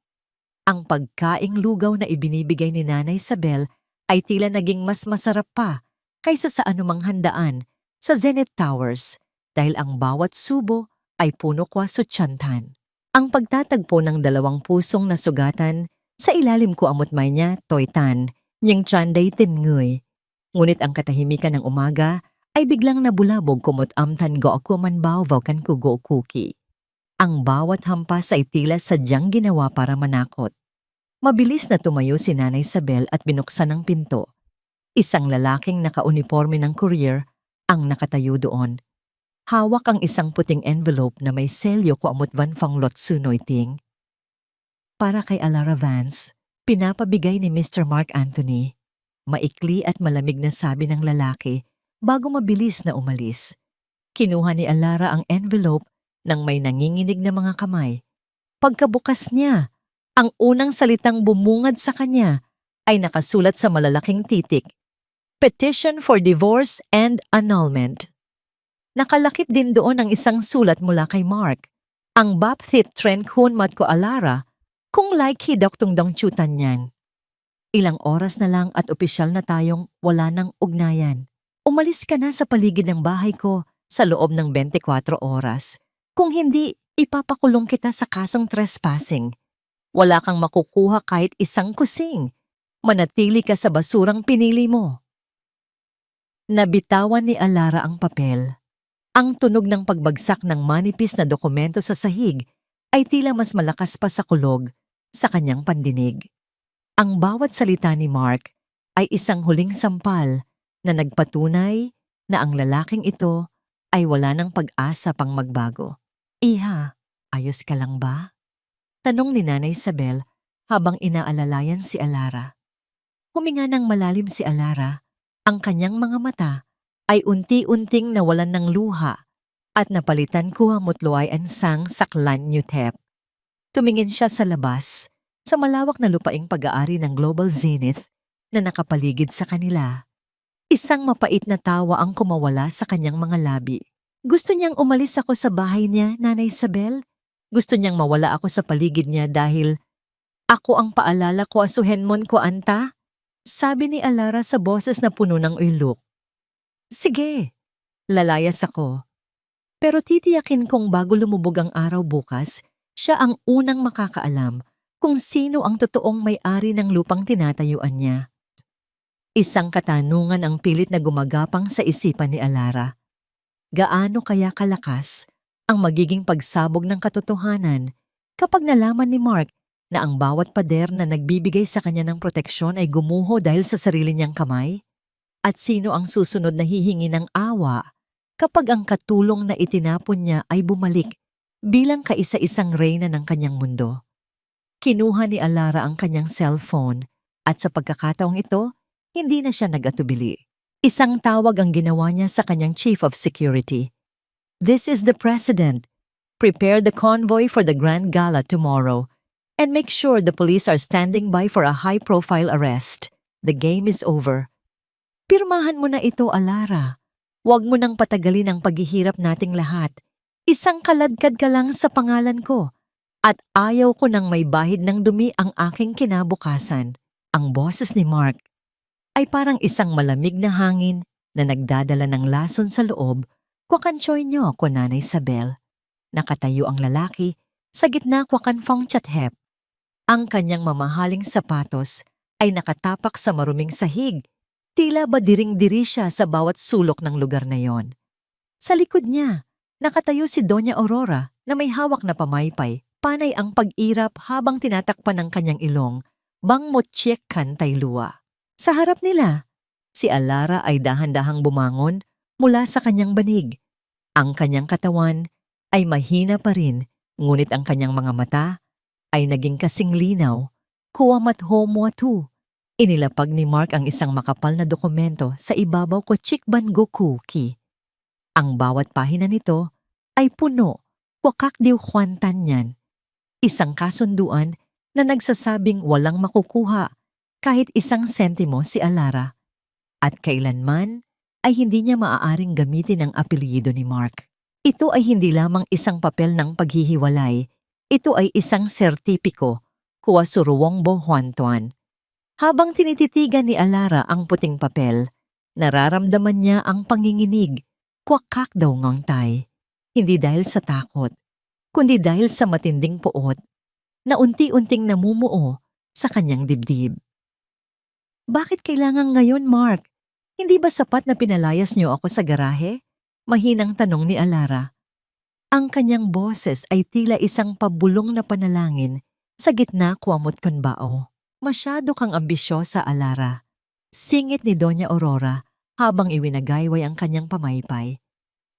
Ang pagkaing lugaw na ibinibigay ni Nanay Isabel ay tila naging mas masarap pa kaysa sa anumang handaan sa Zenith Towers dahil ang bawat subo ay puno kwaso tsantan. Ang pagtatagpo ng dalawang pusong nasugatan sa ilalim ko amutmay niya, toytan, niyang tsanday tingoy. Ngunit ang katahimikan ng umaga ay biglang nabulabog kumot amtan go ako manbaw kan ko go cookie. Ang bawat hampas ay tila sadyang ginawa para manakot. Mabilis na tumayo si Nanay Isabel at binuksan ang pinto. Isang lalaking nakauniforme ng courier ang nakatayo doon. Hawak ang isang puting envelope na may selyo ko amot van fang lot sunoy ting. Para kay Alara Vance, pinapabigay ni Mr. Mark Anthony. Maikli at malamig na sabi ng lalaki bago mabilis na umalis. Kinuha ni Alara ang envelope nang may nanginginig na mga kamay. Pagkabukas niya, ang unang salitang bumungad sa kanya ay nakasulat sa malalaking titik, Petition for Divorce and Annulment. Nakalakip din doon ang isang sulat mula kay Mark. Ang bapthit tren kun mat ko Alara kung like hidok dong chutan niyan. Ilang oras na lang at opisyal na tayong wala ng ugnayan. Umalis ka na sa paligid ng bahay ko sa loob ng 24 oras. Kung hindi, ipapakulong kita sa kasong trespassing. Wala kang makukuha kahit isang kusing. Manatili ka sa basurang pinili mo. Nabitawan ni Alara ang papel. Ang tunog ng pagbagsak ng manipis na dokumento sa sahig ay tila mas malakas pa sa kulog sa kanyang pandinig. Ang bawat salita ni Mark ay isang huling sampal na nagpatunay na ang lalaking ito ay wala ng pag-asa pang magbago. Iha, ayos ka lang ba? Tanong ni Nanay Isabel habang inaalalayan si Alara. Huminga ng malalim si Alara, ang kanyang mga mata ay unti-unting nawalan ng luha at napalitan ko mutluay ansang saklan nyutep. Tumingin siya sa labas, sa malawak na lupaing pag-aari ng Global Zenith na nakapaligid sa kanila. Isang mapait na tawa ang kumawala sa kanyang mga labi. Gusto niyang umalis ako sa bahay niya, Nanay Isabel. Gusto niyang mawala ako sa paligid niya dahil ako ang paalala ko asuhenmon ko anta, sabi ni Alara sa boses na puno ng ulok. Sige, lalayas ako. Pero titiyakin kong bago lumubog ang araw bukas, siya ang unang makakaalam kung sino ang totoong may-ari ng lupang tinatayuan niya. Isang katanungan ang pilit na gumagapang sa isipan ni Alara. Gaano kaya kalakas ang magiging pagsabog ng katotohanan kapag nalaman ni Mark na ang bawat pader na nagbibigay sa kanya ng proteksyon ay gumuho dahil sa sarili niyang kamay? At sino ang susunod na hihingi ng awa kapag ang katulong na itinapon niya ay bumalik bilang kaisa-isang reyna ng kanyang mundo? Kinuha ni Alara ang kanyang cellphone at sa pagkakataong ito, hindi na siya nag-atubili. Isang tawag ang ginawa niya sa kanyang chief of security. This is the president. Prepare the convoy for the grand gala tomorrow and make sure the police are standing by for a high-profile arrest. The game is over. Pirmahan mo na ito, Alara. Huwag mo nang patagalin ang paghihirap nating lahat. Isang kaladkad ka lang sa pangalan ko. At ayaw ko nang may bahid ng dumi ang aking kinabukasan. Ang boses ni Mark ay parang isang malamig na hangin na nagdadala ng lason sa loob. Kwakanchoy niyo ako, Nanay Isabel. Nakatayo ang lalaki sa gitna kwakanfong chathep. Ang kanyang mamahaling sapatos ay nakatapak sa maruming sahig. Tila ba diring-diri siya sa bawat sulok ng lugar na yon. Sa likod niya, nakatayo si Doña Aurora na may hawak na pamaypay. Panay ang pag-irap habang tinatakpan ng kanyang ilong, bang motyek kan taylua. Sa harap nila, Si Alara ay dahan-dahang bumangon mula sa kanyang banig. Ang kanyang katawan ay mahina pa rin, ngunit ang kanyang mga mata ay naging kasing linaw. Kuwamat homoatu. Inilapag ni Mark ang isang makapal na dokumento sa ibabaw ko Chikban Gokuki. Ang bawat pahina nito ay puno, wakakdiw kwantan niyan. Isang kasunduan na nagsasabing walang makukuha kahit isang sentimo si Alara. At kailanman ay hindi niya maaaring gamitin ang apelyido ni Mark. Ito ay hindi lamang isang papel ng paghihiwalay. Ito ay isang sertipiko, Kuwasuruwongbo Huantuan. Habang tinititigan ni Alara ang puting papel, nararamdaman niya ang panginginig, kwakak daw ngangtay. Hindi dahil sa takot, kundi dahil sa matinding puot na unti-unting namumuo sa kanyang dibdib. Bakit kailangan ngayon, Mark? Hindi ba sapat na pinalayas niyo ako sa garahe? Mahinang tanong ni Alara. Ang kanyang boses ay tila isang pabulong na panalangin sa gitna kuwamot kunbao. Masyado kang ambisyosa, Alara. Singit ni Doña Aurora habang iwinagayway ang kanyang pamaypay.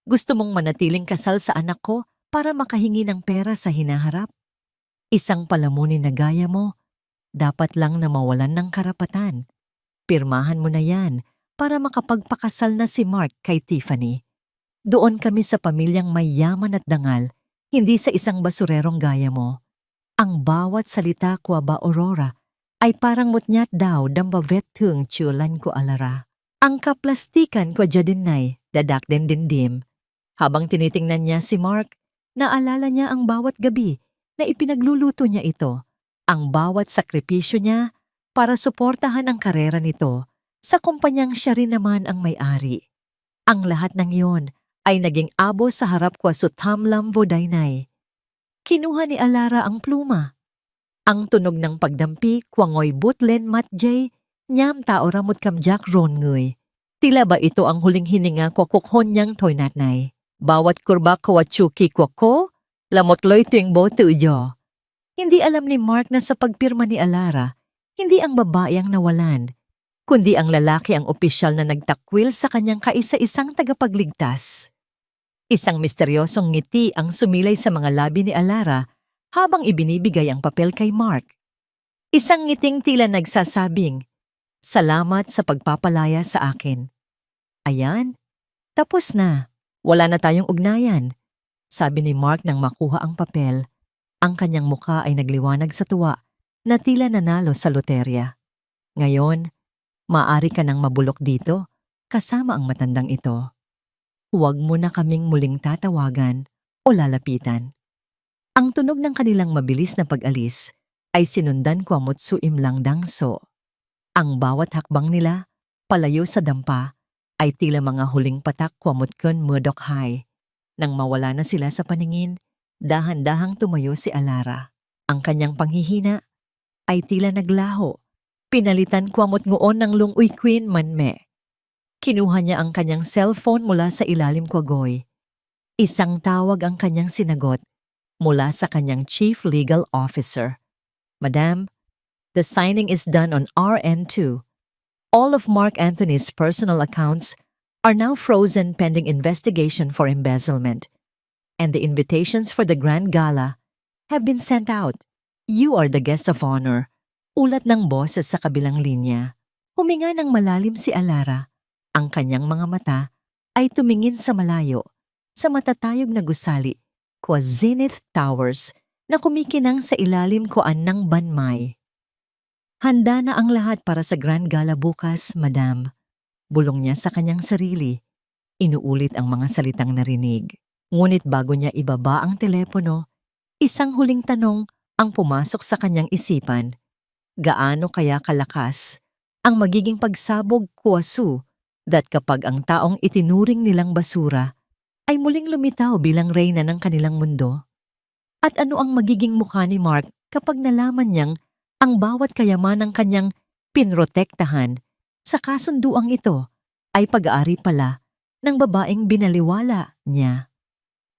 Gusto mong manatiling kasal sa anak ko para makahingi ng pera sa hinaharap? Isang palamunin na gaya mo, dapat lang na mawalan ng karapatan. Pirmahan mo na yan para makapagpakasal na si Mark kay Tiffany. Doon kami sa pamilyang may yaman at dangal, hindi sa isang basurerong gaya mo. Ang bawat salita ko ba, Aurora, ay parang mutnyat daw dambavet tung chulan ko, Alara. Ang kaplastikan ko jadinay, dadak din dindim. Habang tinitingnan niya si Mark, naalala niya ang bawat gabi na ipinagluluto niya ito, ang bawat sakripisyo niya para suportahan ang karera nito sa kumpanyang siya rin naman ang may-ari. Ang lahat ng iyon ay naging abo sa harap ko sa Tamlam Vodaynay. Kinuha ni Alara ang pluma. Ang tunog ng pagdampi, kwangoy butlen matjay, nyam tao ramot kamjak ron ngoy. Tila ba ito ang huling hininga kwa kukhon niyang toynatnay? Bawat kurba kawatsuki kwa ko, lamotloy tuwing bo tuyo. Hindi alam ni Mark na sa pagpirma ni Alara, hindi ang babae ang nawalan, kundi ang lalaki ang opisyal na nagtakwil sa kanyang kaisa-isang tagapagligtas. Isang misteryosong ngiti ang sumilay sa mga labi ni Alara habang ibinibigay ang papel kay Mark. Isang ngiting tila nagsasabing, "Salamat sa pagpapalaya sa akin." Ayan, tapos na. Wala na tayong ugnayan, sabi ni Mark nang makuha ang papel. Ang kanyang mukha ay nagliwanag sa tuwa na tila nanalo sa loterya. Ngayon, maaari ka nang mabulok dito kasama ang matandang ito. Huwag mo na kaming muling tatawagan o lalapitan. Ang tunog ng kanilang mabilis na pag-alis ay sinundan ko amot suimlang dangso. Ang bawat hakbang nila, palayo sa dampa, ay tila mga huling patak kwamot kun mudok high. Nang mawala na sila sa paningin, dahan-dahang tumayo si Alara. Ang kanyang panghihina ay tila naglaho. Pinalitan kwamot ngoon ng lungoy queen manme. Kinuha niya ang kanyang cellphone mula sa ilalim kwagoy. Isang tawag ang kanyang sinagot mula sa kanyang chief legal officer. Madam, the signing is done on our end too. All of Mark Anthony's personal accounts are now frozen pending investigation for embezzlement. And the invitations for the grand gala have been sent out. You are the guest of honor. Ulat ng boses sa kabilang linya. Huminga ng malalim si Alara. Ang kanyang mga mata ay tumingin sa malayo, sa matatayog na gusali, kwa Zenith Towers na kumikinang sa ilalim koan ng banmay. Handa na ang lahat para sa grand gala bukas, madam. Bulong niya sa kanyang sarili. Inuulit ang mga salitang narinig. Ngunit bago niya ibaba ang telepono, isang huling tanong ang pumasok sa kanyang isipan. Gaano kaya kalakas ang magiging pagsabog kuwasu that kapag ang taong itinuring nilang basura ay muling lumitaw bilang reyna ng kanilang mundo? At ano ang magiging mukha ni Mark kapag nalaman niyang ang bawat kayamanang kanyang pinrotektahan sa kasunduang ito ay pag-aari pala ng babaeng binaliwala niya?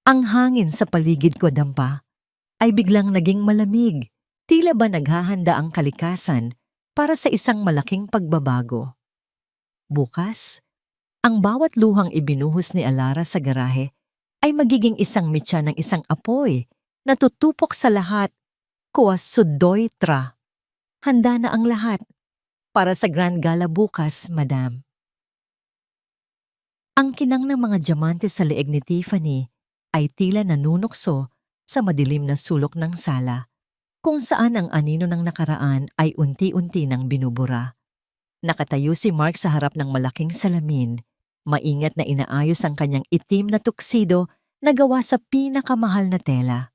Ang hangin sa paligid ko dampa ay biglang naging malamig, tila ba naghahanda ang kalikasan para sa isang malaking pagbabago. Bukas, ang bawat luhang ibinuhos ni Alara sa garahe ay magiging isang mitya ng isang apoy na tutupok sa lahat. Kuwas sudoy tra. Handa na ang lahat para sa Grand Gala bukas, Madam. Ang kinang ng mga diamante sa leeg ni Tiffany ay tila nanunukso sa madilim na sulok ng sala, kung saan ang anino ng nakaraan ay unti-unti nang binubura. Nakatayo si Mark sa harap ng malaking salamin, maingat na inaayos ang kanyang itim na tuksido na gawa sa pinakamahal na tela.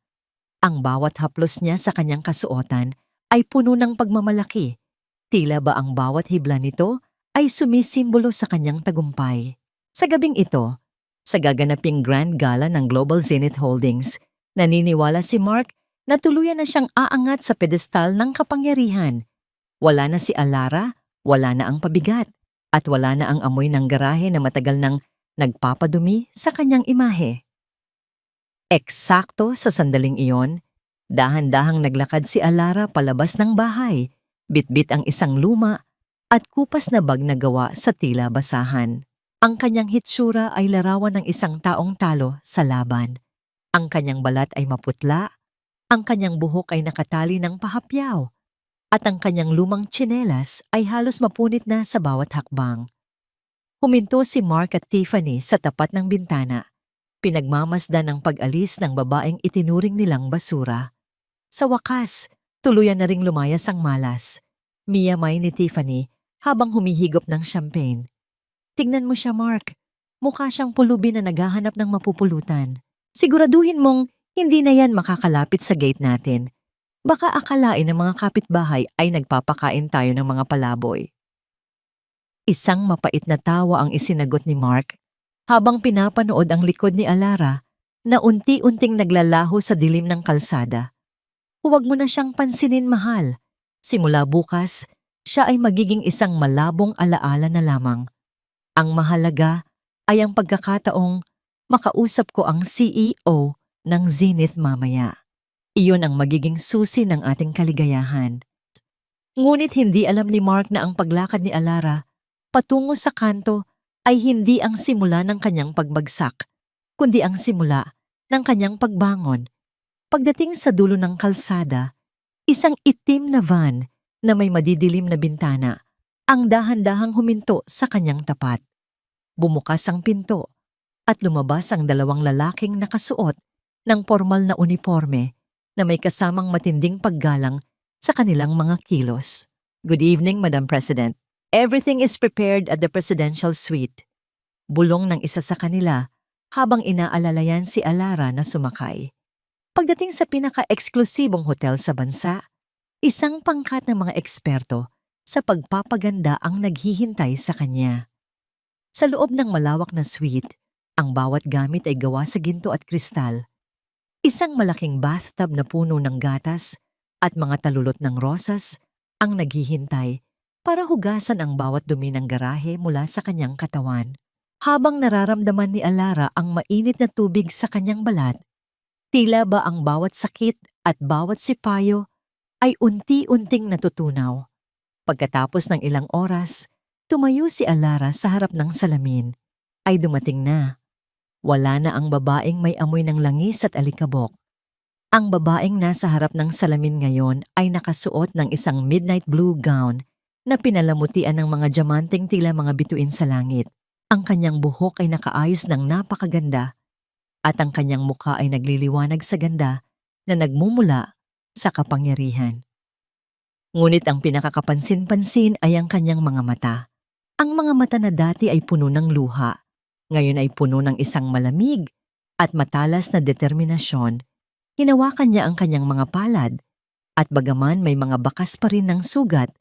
Ang bawat haplos niya sa kanyang kasuotan ay puno ng pagmamalaki. Tila ba ang bawat hibla nito ay sumisimbolo sa kanyang tagumpay. Sa gabing ito, sa gaganaping Grand Gala ng Global Zenith Holdings, naniniwala si Mark na tuluyan na siyang aangat sa pedestal ng kapangyarihan. Wala na si Alara, wala na ang pabigat, at wala na ang amoy ng garahe na matagal nang nagpapadumi sa kanyang imahe. Eksakto sa sandaling iyon, dahan-dahang naglakad si Alara palabas ng bahay, bitbit ang isang luma at kupas na bag na gawa sa tila basahan. Ang kanyang hitsura ay larawan ng isang taong talo sa laban. Ang kanyang balat ay maputla, ang kanyang buhok ay nakatali ng pahapyaw, at ang kanyang lumang tsinelas ay halos mapunit na sa bawat hakbang. Huminto si Mark at Tiffany sa tapat ng bintana, pinagmamasdan ng pag-alis ng babaeng itinuring nilang basura. Sa wakas, tuluyan na ring lumayas ang malas. Miyamay ni Tiffany habang humihigop ng champagne. Tignan mo siya, Mark. Mukha siyang pulubi na naghahanap ng mapupulutan. Siguraduhin mong hindi na yan makakalapit sa gate natin. Baka akalain ng mga kapitbahay ay nagpapakain tayo ng mga palaboy. Isang mapait na tawa ang isinagot ni Mark habang pinapanood ang likod ni Alara na unti-unting naglalaho sa dilim ng kalsada. Huwag mo na siyang pansinin, mahal. Simula bukas, siya ay magiging isang malabong alaala na lamang. Ang mahalaga ay ang pagkakataong makausap ko ang CEO ng Zenith mamaya. Iyon ang magiging susi ng ating kaligayahan. Ngunit hindi alam ni Mark na ang paglakad ni Alara patungo sa kanto ay hindi ang simula ng kanyang pagbagsak, kundi ang simula ng kanyang pagbangon. Pagdating sa dulo ng kalsada, isang itim na van na may madidilim na bintana ang dahan-dahang huminto sa kanyang tapat. Bumukas ang pinto at lumabas ang dalawang lalaking nakasuot ng formal na uniforme na may kasamang matinding paggalang sa kanilang mga kilos. Good evening, Madam President. Everything is prepared at the presidential suite. Bulong ng isa sa kanila habang inaalalayan si Alara na sumakay. Pagdating sa pinaka-eksklusibong hotel sa bansa, isang pangkat ng mga eksperto sa pagpapaganda ang naghihintay sa kanya. Sa loob ng malawak na suite, ang bawat gamit ay gawa sa ginto at kristal. Isang malaking bathtub na puno ng gatas at mga talulot ng rosas ang naghihintay para hugasan ang bawat dumi ng garahe mula sa kanyang katawan. Habang nararamdaman ni Alara ang mainit na tubig sa kanyang balat, tila ba ang bawat sakit at bawat sipayo ay unti-unting natutunaw. Pagkatapos ng ilang oras, tumayo si Alara sa harap ng salamin. Ay dumating na. Wala na ang babaeng may amoy ng langis at alikabok. Ang babaeng nasa harap ng salamin ngayon ay nakasuot ng isang midnight blue gown na pinalamutian ng mga diamanteng tila mga bituin sa langit. Ang kanyang buhok ay nakaayos ng napakaganda at ang kanyang mukha ay nagliliwanag sa ganda na nagmumula sa kapangyarihan. Ngunit ang pinakakapansin-pansin ay ang kanyang mga mata. Ang mga mata na dati ay puno ng luha, ngayon ay puno ng isang malamig at matalas na determinasyon. Hinawakan niya ang kanyang mga palad at bagaman may mga bakas pa rin ng sugat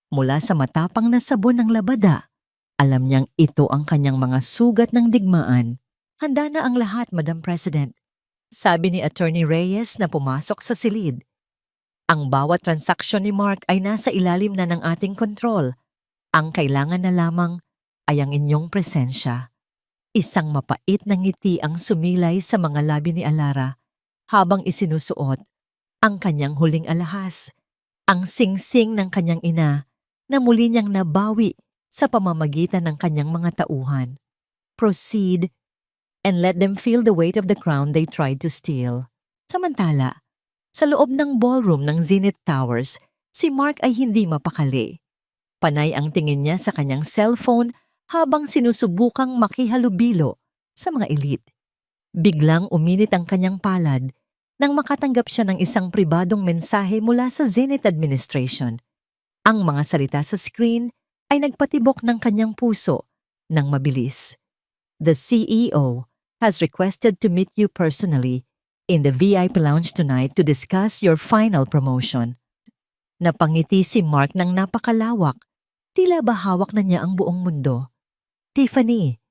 mula sa matapang na sabon ng labada, alam niyang ito ang kanyang mga sugat ng digmaan. Handa na ang lahat, Madam President, sabi ni Attorney Reyes na pumasok sa silid. Ang bawat transaksyon ni Mark ay nasa ilalim na ng ating kontrol. Ang kailangan na lamang ay ang inyong presensya. Isang mapait na ngiti ang sumilay sa mga labi ni Alara habang isinusuot ang kanyang huling alahas, ang singsing ng kanyang ina na muli niyang nabawi sa pamamagitan ng kanyang mga tauhan. Proceed and let them feel the weight of the crown they tried to steal. Samantala, sa loob ng ballroom ng Zenith Towers, si Mark ay hindi mapakali. Panay ang tingin niya sa kanyang cellphone habang sinusubukang makihalubilo sa mga elite. Biglang uminit ang kanyang palad nang makatanggap siya ng isang pribadong mensahe mula sa Zenith Administration. Ang mga salita sa screen ay nagpatibok ng kanyang puso ng mabilis. The CEO has requested to meet you personally in the VIP lounge tonight to discuss your final promotion. Napangiti si Mark ng napakalawak. Tila ba hawak na niya ang buong mundo. Tiffany,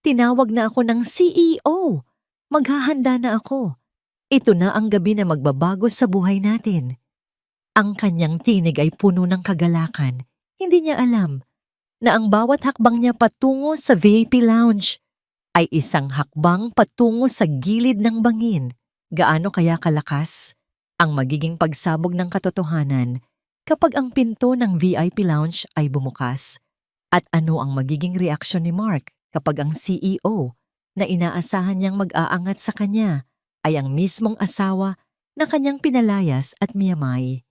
tinawag na ako ng CEO. Maghahanda na ako. Ito na ang gabi na magbabago sa buhay natin. Ang kanyang tinig ay puno ng kagalakan. Hindi niya alam na ang bawat hakbang niya patungo sa VIP lounge ay isang hakbang patungo sa gilid ng bangin. Gaano kaya kalakas ang magiging pagsabog ng katotohanan kapag ang pinto ng VIP lounge ay bumukas? At ano ang magiging reaksyon ni Mark kapag ang CEO na inaasahan niyang mag-aangat sa kanya ay ang mismong asawa na kanyang pinalayas at miyamay?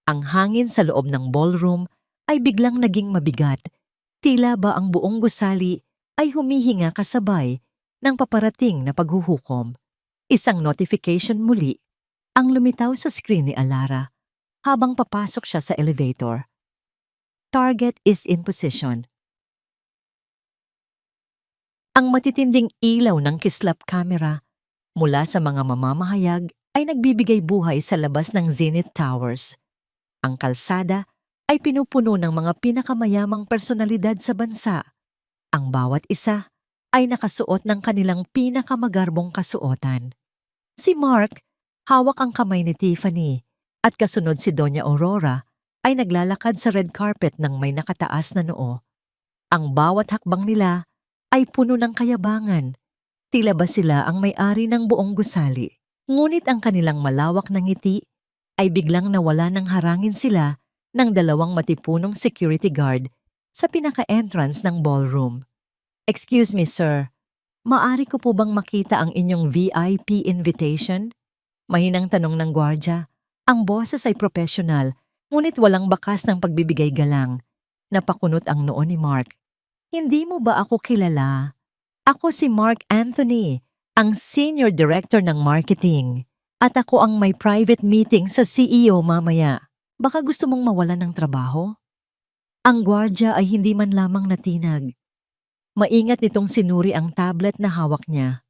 Ang hangin sa loob ng ballroom ay biglang naging mabigat. Tila ba ang buong gusali ay humihinga kasabay ng paparating na paghuhukom. Isang notification muli ang lumitaw sa screen ni Alara habang papasok siya sa elevator. Target is in position. Ang matitinding ilaw ng kislap camera mula sa mga mamamahayag ay nagbibigay buhay sa labas ng Zenith Towers. Ang kalsada ay pinupuno ng mga pinakamayamang personalidad sa bansa. Ang bawat isa ay nakasuot ng kanilang pinakamagarbong kasuotan. Si Mark, hawak ang kamay ni Tiffany, at kasunod si Doña Aurora ay naglalakad sa red carpet ng may nakataas na noo. Ang bawat hakbang nila ay puno ng kayabangan. Tila ba sila ang may-ari ng buong gusali? Ngunit ang kanilang malawak na ngiti ay biglang nawala ng harangin sila ng dalawang matipunong security guard sa pinaka-entrance ng ballroom. Excuse me, sir. Maari ko po bang makita ang inyong VIP invitation? Mahinang tanong ng gwardya. Ang boses ay professional, ngunit walang bakas ng pagbibigay galang. Napakunot ang noo ni Mark. Hindi mo ba ako kilala? Ako si Mark Anthony, ang Senior Director ng Marketing. At ako ang may private meeting sa CEO mamaya. Baka gusto mong mawalan ng trabaho? Ang gwardya ay hindi man lamang natinag. Maingat nitong sinuri ang tablet na hawak niya.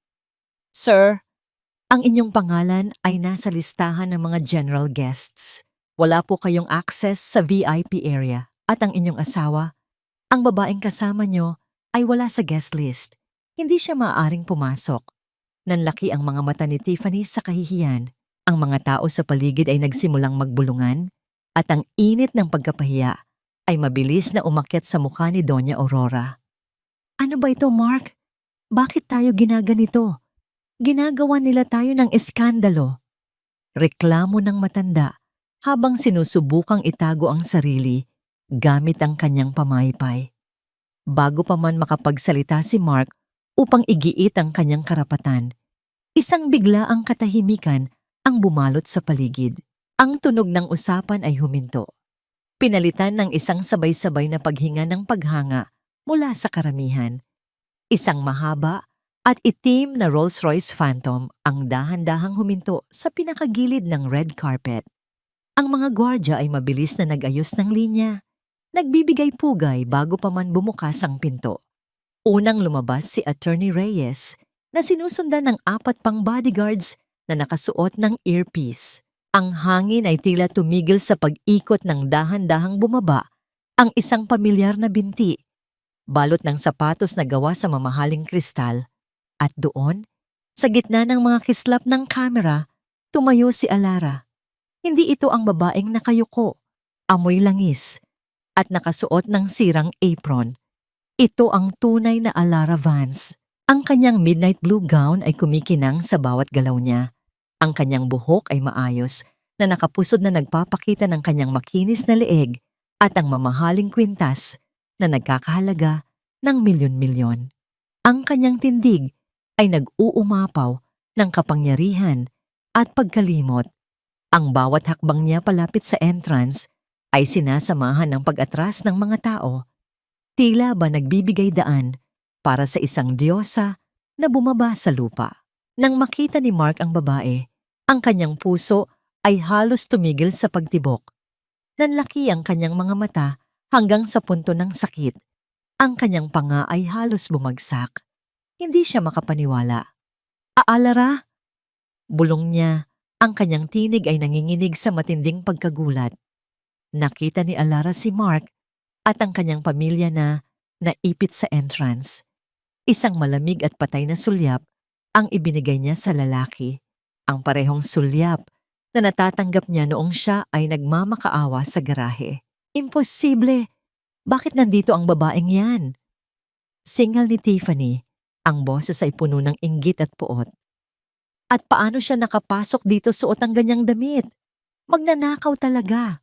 Sir, ang inyong pangalan ay nasa listahan ng mga general guests. Wala po kayong access sa VIP area. At ang inyong asawa, ang babaeng kasama nyo, ay wala sa guest list. Hindi siya maaaring pumasok. Nanlaki ang mga mata ni Tiffany sa kahihiyan. Ang mga tao sa paligid ay nagsimulang magbulungan at ang init ng pagkapahiya ay mabilis na umakyat sa mukha ni Doña Aurora. Ano ba ito, Mark? Bakit tayo ginaganito? Ginagawa nila tayo ng eskandalo. Reklamo ng matanda habang sinusubukang itago ang sarili gamit ang kanyang pamaypay. Bago pa man makapagsalita si Mark upang igiit ang kanyang karapatan, isang bigla ang katahimikan ang bumalot sa paligid. Ang tunog ng usapan ay huminto. Pinalitan ng isang sabay-sabay na paghinga ng paghanga mula sa karamihan. Isang mahaba at itim na Rolls-Royce Phantom ang dahan-dahang huminto sa pinakagilid ng red carpet. Ang mga gwardya ay mabilis na nag-ayos ng linya. Nagbibigay pugay bago pa man bumukas ang pinto. Unang lumabas si Attorney Reyes na sinusundan ng 4 pang bodyguards na nakasuot ng earpiece. Ang hangin ay tila tumigil sa pag-ikot ng dahan-dahang bumaba ang isang pamilyar na binti, balot ng sapatos na gawa sa mamahaling kristal. At doon, sa gitna ng mga kislap ng kamera, tumayo si Alara. Hindi ito ang babaeng nakayuko, amoy langis, at nakasuot ng sirang apron. Ito ang tunay na Alara Vance. Ang kanyang midnight blue gown ay kumikinang sa bawat galaw niya. Ang kanyang buhok ay maayos na nakapusod na nagpapakita ng kanyang makinis na leeg at ang mamahaling kwintas na nagkakahalaga ng milyon-milyon. Ang kanyang tindig ay nag-uumapaw ng kapangyarihan at pagkalimot. Ang bawat hakbang niya palapit sa entrance ay sinasamahan ng pag-atras ng mga tao. Tila ba nagbibigay daan para sa isang diyosa na bumaba sa lupa. Nang makita ni Mark ang babae, ang kanyang puso ay halos tumigil sa pagtibok. Nanlaki ang kanyang mga mata hanggang sa punto ng sakit. Ang kanyang panga ay halos bumagsak. Hindi siya makapaniwala. "Aalara?" Bulong niya. Ang kanyang tinig ay nanginginig sa matinding pagkagulat. Nakita ni Alara si Mark at ang kanyang pamilya na naipit sa entrance. Isang malamig at patay na sulyap ang ibinigay niya sa lalaki. Ang parehong sulyap na natatanggap niya noong siya ay nagmamakaawa sa garahe. "Imposible! Bakit nandito ang babaeng yan?" Singal ni Tiffany, ang boses ay puno ng inggit at puot. "At paano siya nakapasok dito suot ang ganyang damit? Magnanakaw talaga."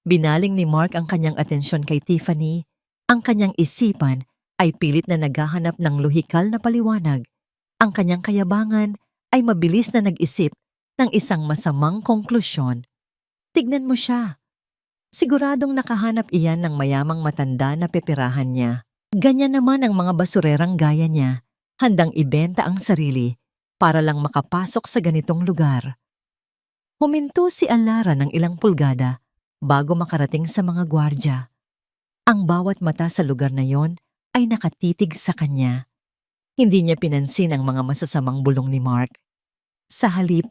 Binaling ni Mark ang kanyang atensyon kay Tiffany. Ang kanyang isipan ay pilit na naghahanap ng lohikal na paliwanag. Ang kanyang kayabangan ay mabilis na nag-isip ng isang masamang konklusyon. "Tignan mo siya. Siguradong nakahanap iyan ng mayamang matanda na peperahan niya. Ganyan naman ang mga basurerang gaya niya, handang ibenta ang sarili para lang makapasok sa ganitong lugar." Huminto si Alara ng ilang pulgada bago makarating sa mga gwardya. Ang bawat mata sa lugar na yon ay nakatitig sa kanya. Hindi niya pinansin ang mga masasamang bulong ni Mark. Sa halip,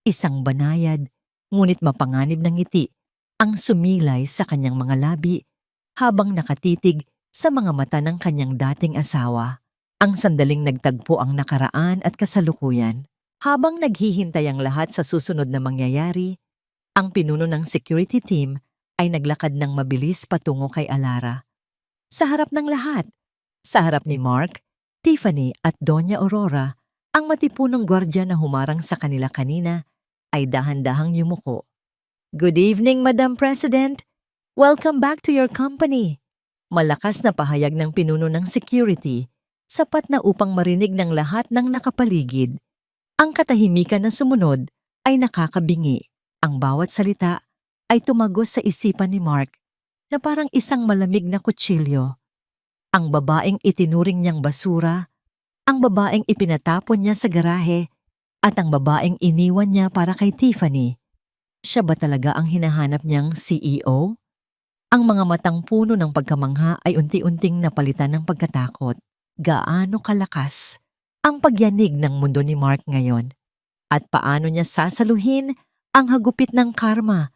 isang banayad, ngunit mapanganib na ngiti ang sumilay sa kanyang mga labi habang nakatitig sa mga mata ng kanyang dating asawa. Ang sandaling nagtagpo ang nakaraan at kasalukuyan. Habang naghihintay ang lahat sa susunod na mangyayari, ang pinuno ng security team ay naglakad ng mabilis patungo kay Alara. Sa harap ng lahat, sa harap ni Mark, Tiffany at Doña Aurora, ang matipunong gwardya na humarang sa kanila kanina ay dahan-dahang yumuko. "Good evening, Madam President. Welcome back to your company." Malakas na pahayag ng pinuno ng security, sapat na upang marinig ng lahat ng nakapaligid. Ang katahimikan na sumunod ay nakakabingi. Ang bawat salita ay tumagos sa isipan ni Mark na parang isang malamig na kutsilyo. Ang babaeng itinuring niyang basura, ang babaeng ipinatapon niya sa garahe, at ang babaeng iniwan niya para kay Tiffany. Siya ba talaga ang hinahanap niyang CEO? Ang mga matang puno ng pagkamangha ay unti-unting napalitan ng pagkatakot. Gaano kalakas ang pagyanig ng mundo ni Mark ngayon? At paano niya sasaluhin ang hagupit ng karma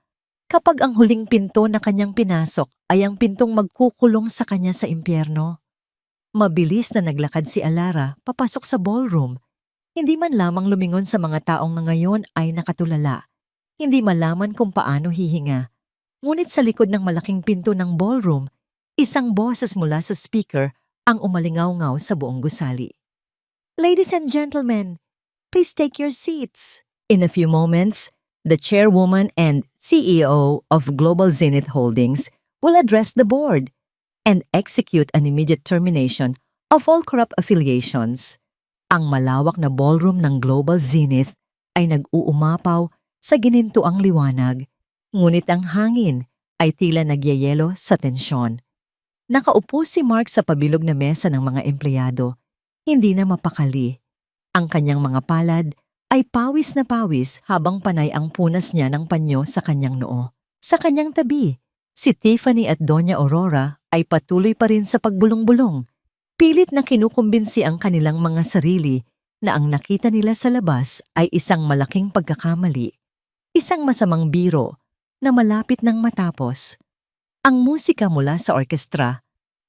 kapag ang huling pinto na kanyang pinasok ay ang pintong magkukulong sa kanya sa impyerno? Mabilis na naglakad si Alara papasok sa ballroom. Hindi man lamang lumingon sa mga taong na ngayon ay nakatulala. Hindi malaman kung paano hihinga. Ngunit sa likod ng malaking pinto ng ballroom, isang boses mula sa speaker ang umalingaw-ngaw sa buong gusali. "Ladies and gentlemen, please take your seats." In a few moments, the chairwoman and CEO of Global Zenith Holdings will address the board and execute an immediate termination of all corrupt affiliations. Ang malawak na ballroom ng Global Zenith ay nag-uumapaw sa ginintuang liwanag, ngunit ang hangin ay tila nagyayelo sa tensyon. Nakaupo si Mark sa pabilog na mesa ng mga empleyado, hindi na mapakali. Ang kanyang mga palad ay pawis na pawis habang panay ang punas niya ng panyo sa kanyang noo. Sa kanyang tabi, si Tiffany at Doña Aurora ay patuloy pa rin sa pagbulong-bulong. Pilit na kinukumbinsi ang kanilang mga sarili na ang nakita nila sa labas ay isang malaking pagkakamali, isang masamang biro na malapit nang matapos. Ang musika mula sa orkestra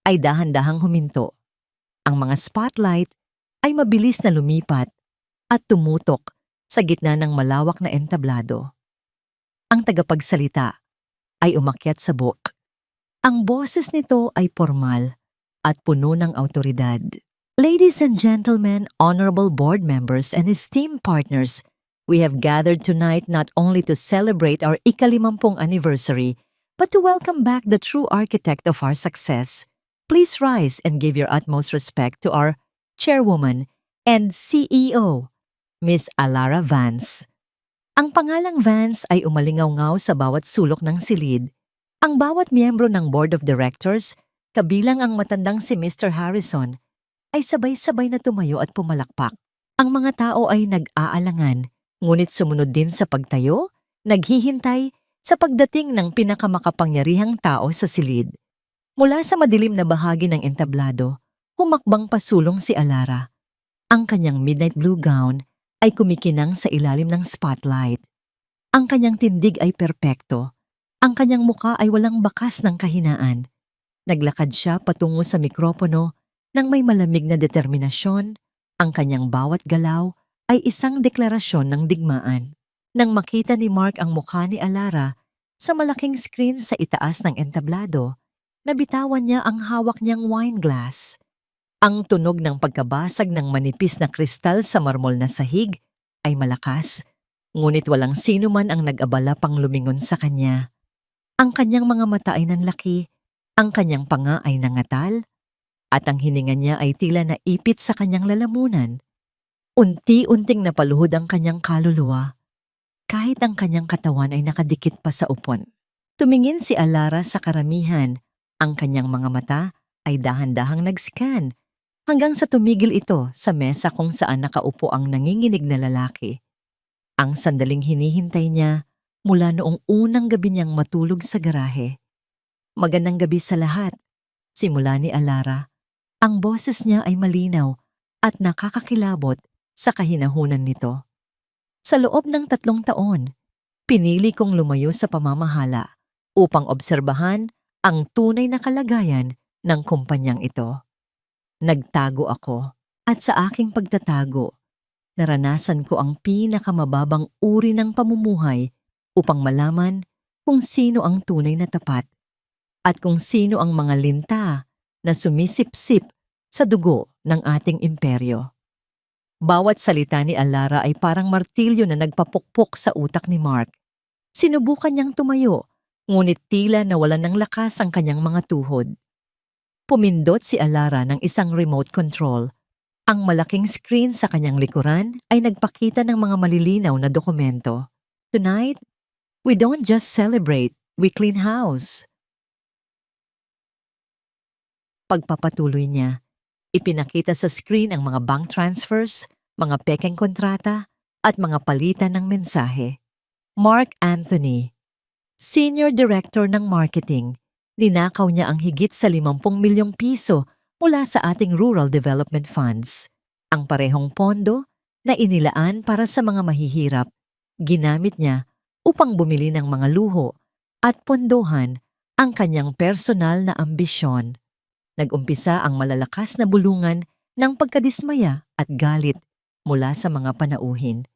ay dahan-dahang huminto. Ang mga spotlight ay mabilis na lumipat at tumutok sa gitna ng malawak na entablado. Ang tagapagsalita ay umakyat sa buk. Ang boses nito ay formal at puno ng awtoridad. "Ladies and gentlemen, honorable board members and esteemed partners, we have gathered tonight not only to celebrate our ika-50 anniversary, but to welcome back the true architect of our success, Please rise and give your utmost respect to our chairwoman and CEO, Miss Alara Vance. Ang pangalang Vance ay umalingaw-ngaw sa bawat sulok ng silid. Ang bawat miyembro ng Board of Directors, kabilang ang matandang si Mr. Harrison, ay sabay-sabay na tumayo at pumalakpak. Ang mga tao ay nag-aalangan, ngunit sumunod din sa pagtayo, naghihintay sa pagdating ng pinakamakapangyarihang tao sa silid. Mula sa madilim na bahagi ng entablado, humakbang pasulong si Alara. Ang kanyang midnight blue gown ay kumikinang sa ilalim ng spotlight. Ang kanyang tindig ay perpekto. Ang kanyang muka ay walang bakas ng kahinaan. Naglakad siya patungo sa mikropono nang may malamig na determinasyon. Ang kanyang bawat galaw ay isang deklarasyon ng digmaan. Nang makita ni Mark ang mukha ni Alara sa malaking screen sa itaas ng entablado, nabitawan niya ang hawak niyang wine glass. Ang tunog ng pagkabasag ng manipis na kristal sa marmol na sahig ay malakas, ngunit walang sino man ang nag-abala pang lumingon sa kanya. Ang kanyang mga mata ay nanlaki, ang kanyang panga ay nangatal, at ang hininga niya ay tila naipit sa kanyang lalamunan. Unti-unting napaluhod ang kanyang kaluluwa, kahit ang kanyang katawan ay nakadikit pa sa upon. Tumingin si Alara sa karamihan. Ang kanyang mga mata ay dahan-dahang nag-scan hanggang sa tumigil ito sa mesa kung saan nakaupo ang nanginginig na lalaki. Ang sandaling hinihintay niya mula noong unang gabi niyang matulog sa garahe. Magandang gabi sa lahat. Simula ni Alara. Ang boses niya ay malinaw at nakakakilabot sa kahinahunan nito. Sa loob ng 3 taon, pinili kong lumayo sa pamamahala upang obserbahan ang tunay na kalagayan ng kumpanyang ito. Nagtago ako at sa aking pagtatago, naranasan ko ang pinakamababang uri ng pamumuhay upang malaman kung sino ang tunay na tapat at kung sino ang mga linta na sumisipsip sa dugo ng ating imperyo. Bawat salita ni Alara ay parang martilyo na nagpapukpok sa utak ni Mark. Sinubukan niyang tumayo, ngunit tila nawalan ng lakas ang kanyang mga tuhod. Pumindot si Alara ng isang remote control. Ang malaking screen sa kanyang likuran ay nagpakita ng mga malilinaw na dokumento. Tonight, we don't just celebrate, we clean house. Pagpapatuloy niya, ipinakita sa screen ang mga bank transfers, mga pekeng kontrata, at mga palitan ng mensahe. Mark Anthony, Senior Director ng Marketing, ninakaw niya ang higit sa 50 milyong piso mula sa ating Rural Development Funds. Ang parehong pondo na inilaan para sa mga mahihirap, ginamit niya upang bumili ng mga luho at pondohan ang kanyang personal na ambisyon. Nag-umpisa ang malalakas na bulungan ng pagkadismaya at galit mula sa mga panauhin.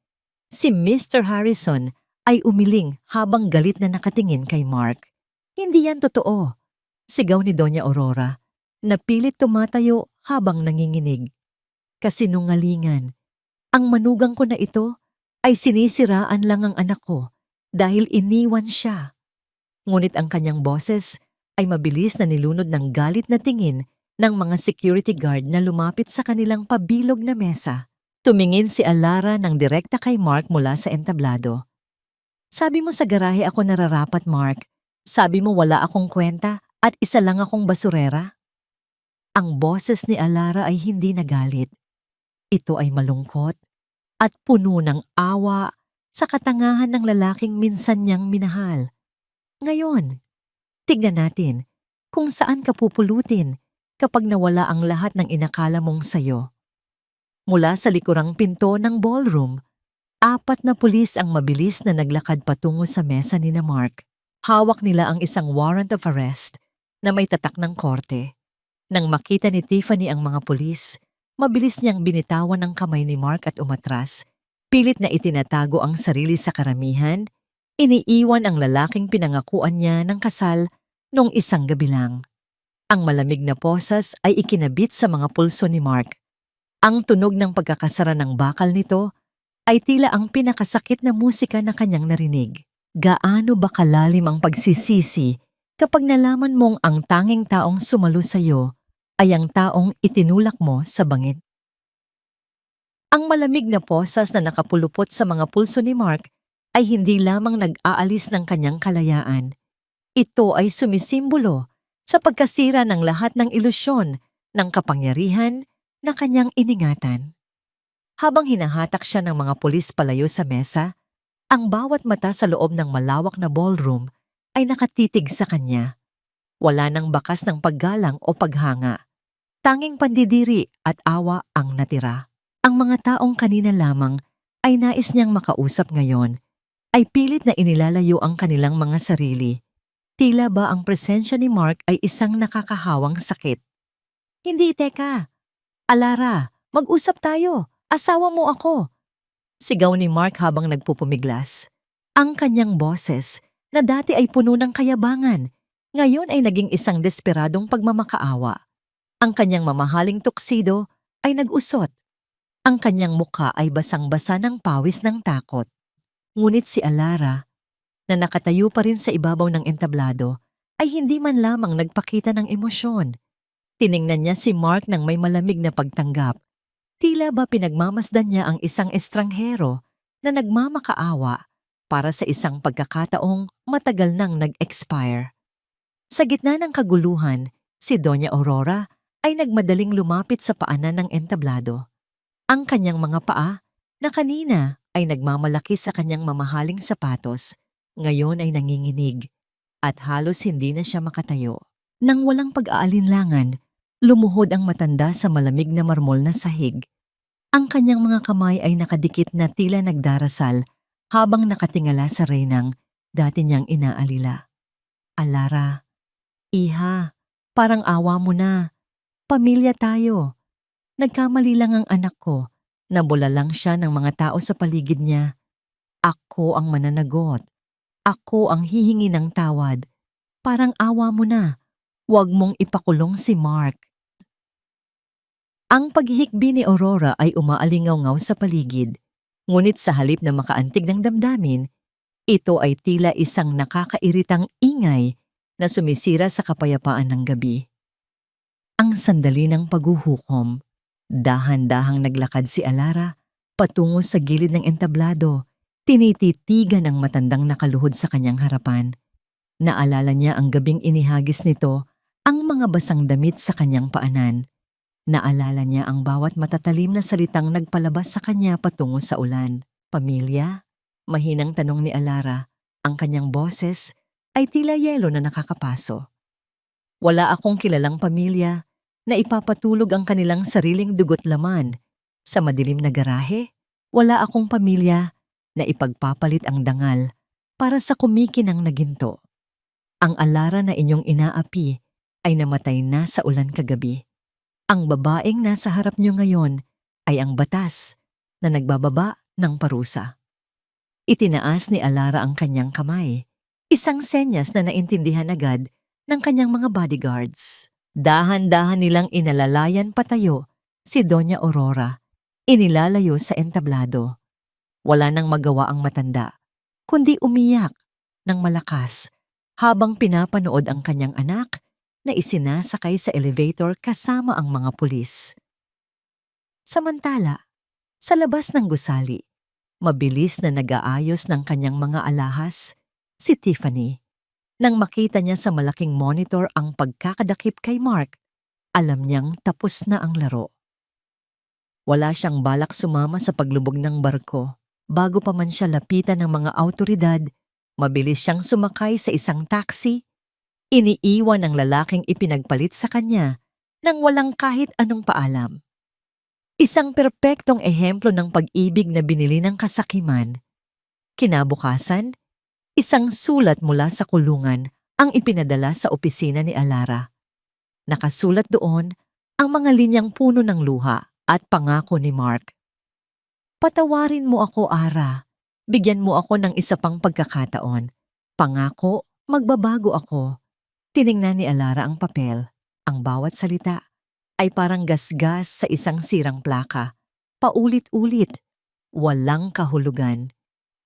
Si Mr. Harrison ay umiling habang galit na nakatingin kay Mark. Hindi yan totoo, sigaw ni Doña Aurora, na pilit tumatayo habang nanginginig. Kasinungalingan, ang manugang ko na ito ay sinisiraan lang ang anak ko dahil iniwan siya. Ngunit ang kanyang boses ay mabilis na nilunod ng galit na tingin ng mga security guard na lumapit sa kanilang pabilog na mesa. Tumingin si Alara ng direkta kay Mark mula sa entablado. Sabi mo sa garahe ako nararapat, Mark. Sabi mo wala akong kwenta at isa lang akong basurera. Ang boses ni Alara ay hindi nagalit. Ito ay malungkot at puno ng awa sa katangahan ng lalaking minsan niyang minahal. Ngayon, tignan natin kung saan ka pupulutin kapag nawala ang lahat ng inakala mong sayo. Mula sa likurang pinto ng ballroom, 4 na pulis ang mabilis na naglakad patungo sa mesa ni na Mark. Hawak nila ang isang warrant of arrest na may tatak ng korte. Nang makita ni Tiffany ang mga pulis, mabilis niyang binitawan ang kamay ni Mark at umatras. Pilit na itinatago ang sarili sa karamihan, iniiwan ang lalaking pinangakuan niya ng kasal noong isang gabi lang. Ang malamig na posas ay ikinabit sa mga pulso ni Mark. Ang tunog ng pagkakasara ng bakal nito ay tila ang pinakasakit na musika na kanyang narinig. Gaano ba kalalim ang pagsisisi kapag nalaman mong ang tanging taong sumalo sa'yo ay ang taong itinulak mo sa bangin. Ang malamig na posas na nakapulupot sa mga pulso ni Mark ay hindi lamang nag-aalis ng kanyang kalayaan. Ito ay sumisimbolo sa pagkasira ng lahat ng ilusyon ng kapangyarihan na kanyang iningatan. Habang hinahatak siya ng mga pulis palayo sa mesa, ang bawat mata sa loob ng malawak na ballroom ay nakatitig sa kanya. Wala nang bakas ng paggalang o paghanga. Tanging pandidiri at awa ang natira. Ang mga taong kanina lamang ay nais niyang makausap ngayon, ay pilit na inilalayo ang kanilang mga sarili. Tila ba ang presensya ni Mark ay isang nakakahawang sakit? Hindi, teka. Alara, mag-usap tayo. Asawa mo ako. Sigaw ni Mark habang nagpupumiglas. Ang kanyang boses, na dati ay puno ng kayabangan, ngayon ay naging isang desperadong pagmamakaawa. Ang kanyang mamahaling tuksido ay nag-usot. Ang kanyang mukha ay basang-basa ng pawis ng takot. Ngunit si Alara, na nakatayo pa rin sa ibabaw ng entablado, ay hindi man lamang nagpakita ng emosyon. Tiningnan niya si Mark ng may malamig na pagtanggap. Tila ba pinagmamasdan niya ang isang estranghero na nagmamakaawa para sa isang pagkakataong matagal nang nag-expire. Sa gitna ng kaguluhan, si Doña Aurora ay nagmadaling lumapit sa paanan ng entablado. Ang kanyang mga paa, na kanina ay nagmamalaki sa kanyang mamahaling sapatos, ngayon ay nanginginig at halos hindi na siya makatayo. Nang walang pag-aalinlangan, lumuhod ang matanda sa malamig na marmol na sahig. Ang kanyang mga kamay ay nakadikit na tila nagdarasal habang nakatingala sa reynang dati niyang inaalila. Alara, iha, parang awa mo na. Pamilya tayo. Nagkamali lang ang anak ko. Nabula lang siya ng mga tao sa paligid niya. Ako ang mananagot. Ako ang hihingi ng tawad. Parang awa mo na. Huwag mong ipakulong si Mark. Ang paghihikbi ni Aurora ay umaalingaw-ngaw sa paligid. Ngunit sa halip na makaantig ng damdamin, ito ay tila isang nakakairitang ingay na sumisira sa kapayapaan ng gabi. Ang sandali ng paghuhukom, dahan-dahang naglakad si Alara patungo sa gilid ng entablado, tinititigan ng matandang nakaluhod sa kanyang harapan. Naalala niya ang gabing inihagis nito ang mga basang damit sa kanyang paanan. Naalala niya ang bawat matatalim na salitang nagpalabas sa kanya patungo sa ulan. Pamilya? Mahinang tanong ni Alara. Ang kanyang boses ay tila yelo na nakakapaso. Wala akong kilalang pamilya na ipapatulog ang kanilang sariling dugot laman. Sa madilim na garahe, wala akong pamilya na ipagpapalit ang dangal para sa kumikinang na ginto. Ang Alara na inyong inaapi ay namatay na sa ulan kagabi. Ang babaeng nasa harap niyo ngayon ay ang batas na nagbababa ng parusa. Itinaas ni Alara ang kanyang kamay, isang senyas na naintindihan agad ng kanyang mga bodyguards. Dahan-dahan nilang inalalayan patayo si Doña Aurora, inilalayo sa entablado. Wala nang magawa ang matanda, kundi umiyak ng malakas habang pinapanood ang kanyang anak na isinasakay sa elevator kasama ang mga pulis. Samantala, sa labas ng gusali, mabilis na nag-aayos ng kanyang mga alahas, si Tiffany. Nang makita niya sa malaking monitor ang pagkakadakip kay Mark, alam niyang tapos na ang laro. Wala siyang balak sumama sa paglubog ng barko. Bago pa man siya lapitan ng mga awtoridad, mabilis siyang sumakay sa isang taxi. Iniiwan ng lalaking ipinagpalit sa kanya nang walang kahit anong paalam. Isang perpektong ehemplo ng pag-ibig na binili ng kasakiman. Kinabukasan, isang sulat mula sa kulungan ang ipinadala sa opisina ni Alara. Nakasulat doon ang mga linyang puno ng luha at pangako ni Mark. Patawarin mo ako, Ara. Bigyan mo ako ng isa pang pagkakataon. Pangako, magbabago ako. Tiningnan ni Alara ang papel. Ang bawat salita ay parang gasgas sa isang sirang plaka. Paulit-ulit. Walang kahulugan.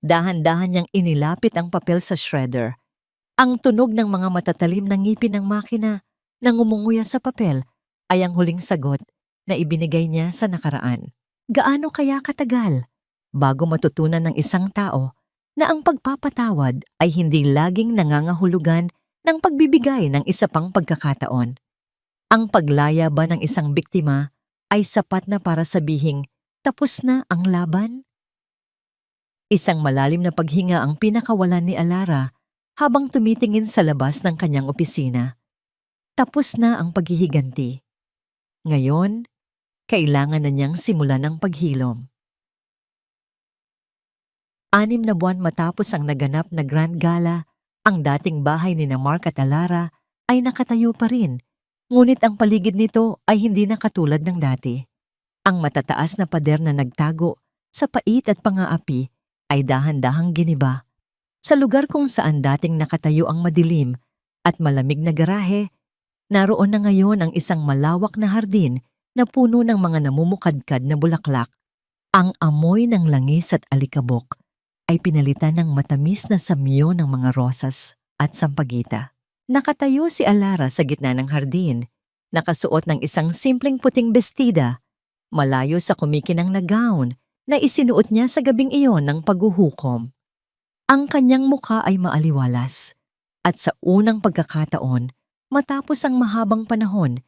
Dahan-dahan niyang inilapit ang papel sa shredder. Ang tunog ng mga matatalim na ngipin ng makina na ngumunguya sa papel ay ang huling sagot na ibinigay niya sa nakaraan. Gaano kaya katagal bago matutunan ng isang tao na ang pagpapatawad ay hindi laging nangangahulugan ng pagbibigay ng isa pang pagkakataon? Ang paglaya ba ng isang biktima ay sapat na para sabihing tapos na ang laban? Isang malalim na paghinga ang pinakawalan ni Alara habang tumitingin sa labas ng kanyang opisina. Tapos na ang paghihiganti. Ngayon, kailangan na niyang simulan ang paghilom. 6 na buwan matapos ang naganap na Grand Gala, ang dating bahay ni Mark at Alara ay nakatayo pa rin, ngunit ang paligid nito ay hindi na katulad ng dati. Ang matataas na pader na nagtago sa pait at pangaapi ay dahan-dahang giniba. Sa lugar kung saan dating nakatayo ang madilim at malamig na garahe, naroon na ngayon ang isang malawak na hardin na puno ng mga namumukadkad na bulaklak. Ang amoy ng langis at alikabok ay pinalitan ng matamis na samyo ng mga rosas at sampagita. Nakatayo si Alara sa gitna ng hardin, nakasuot ng isang simpleng puting bestida, malayo sa kumikinang na gown na isinuot niya sa gabing iyon ng paghuhukom. Ang kanyang mukha ay maaliwalas, at sa unang pagkakataon, matapos ang mahabang panahon,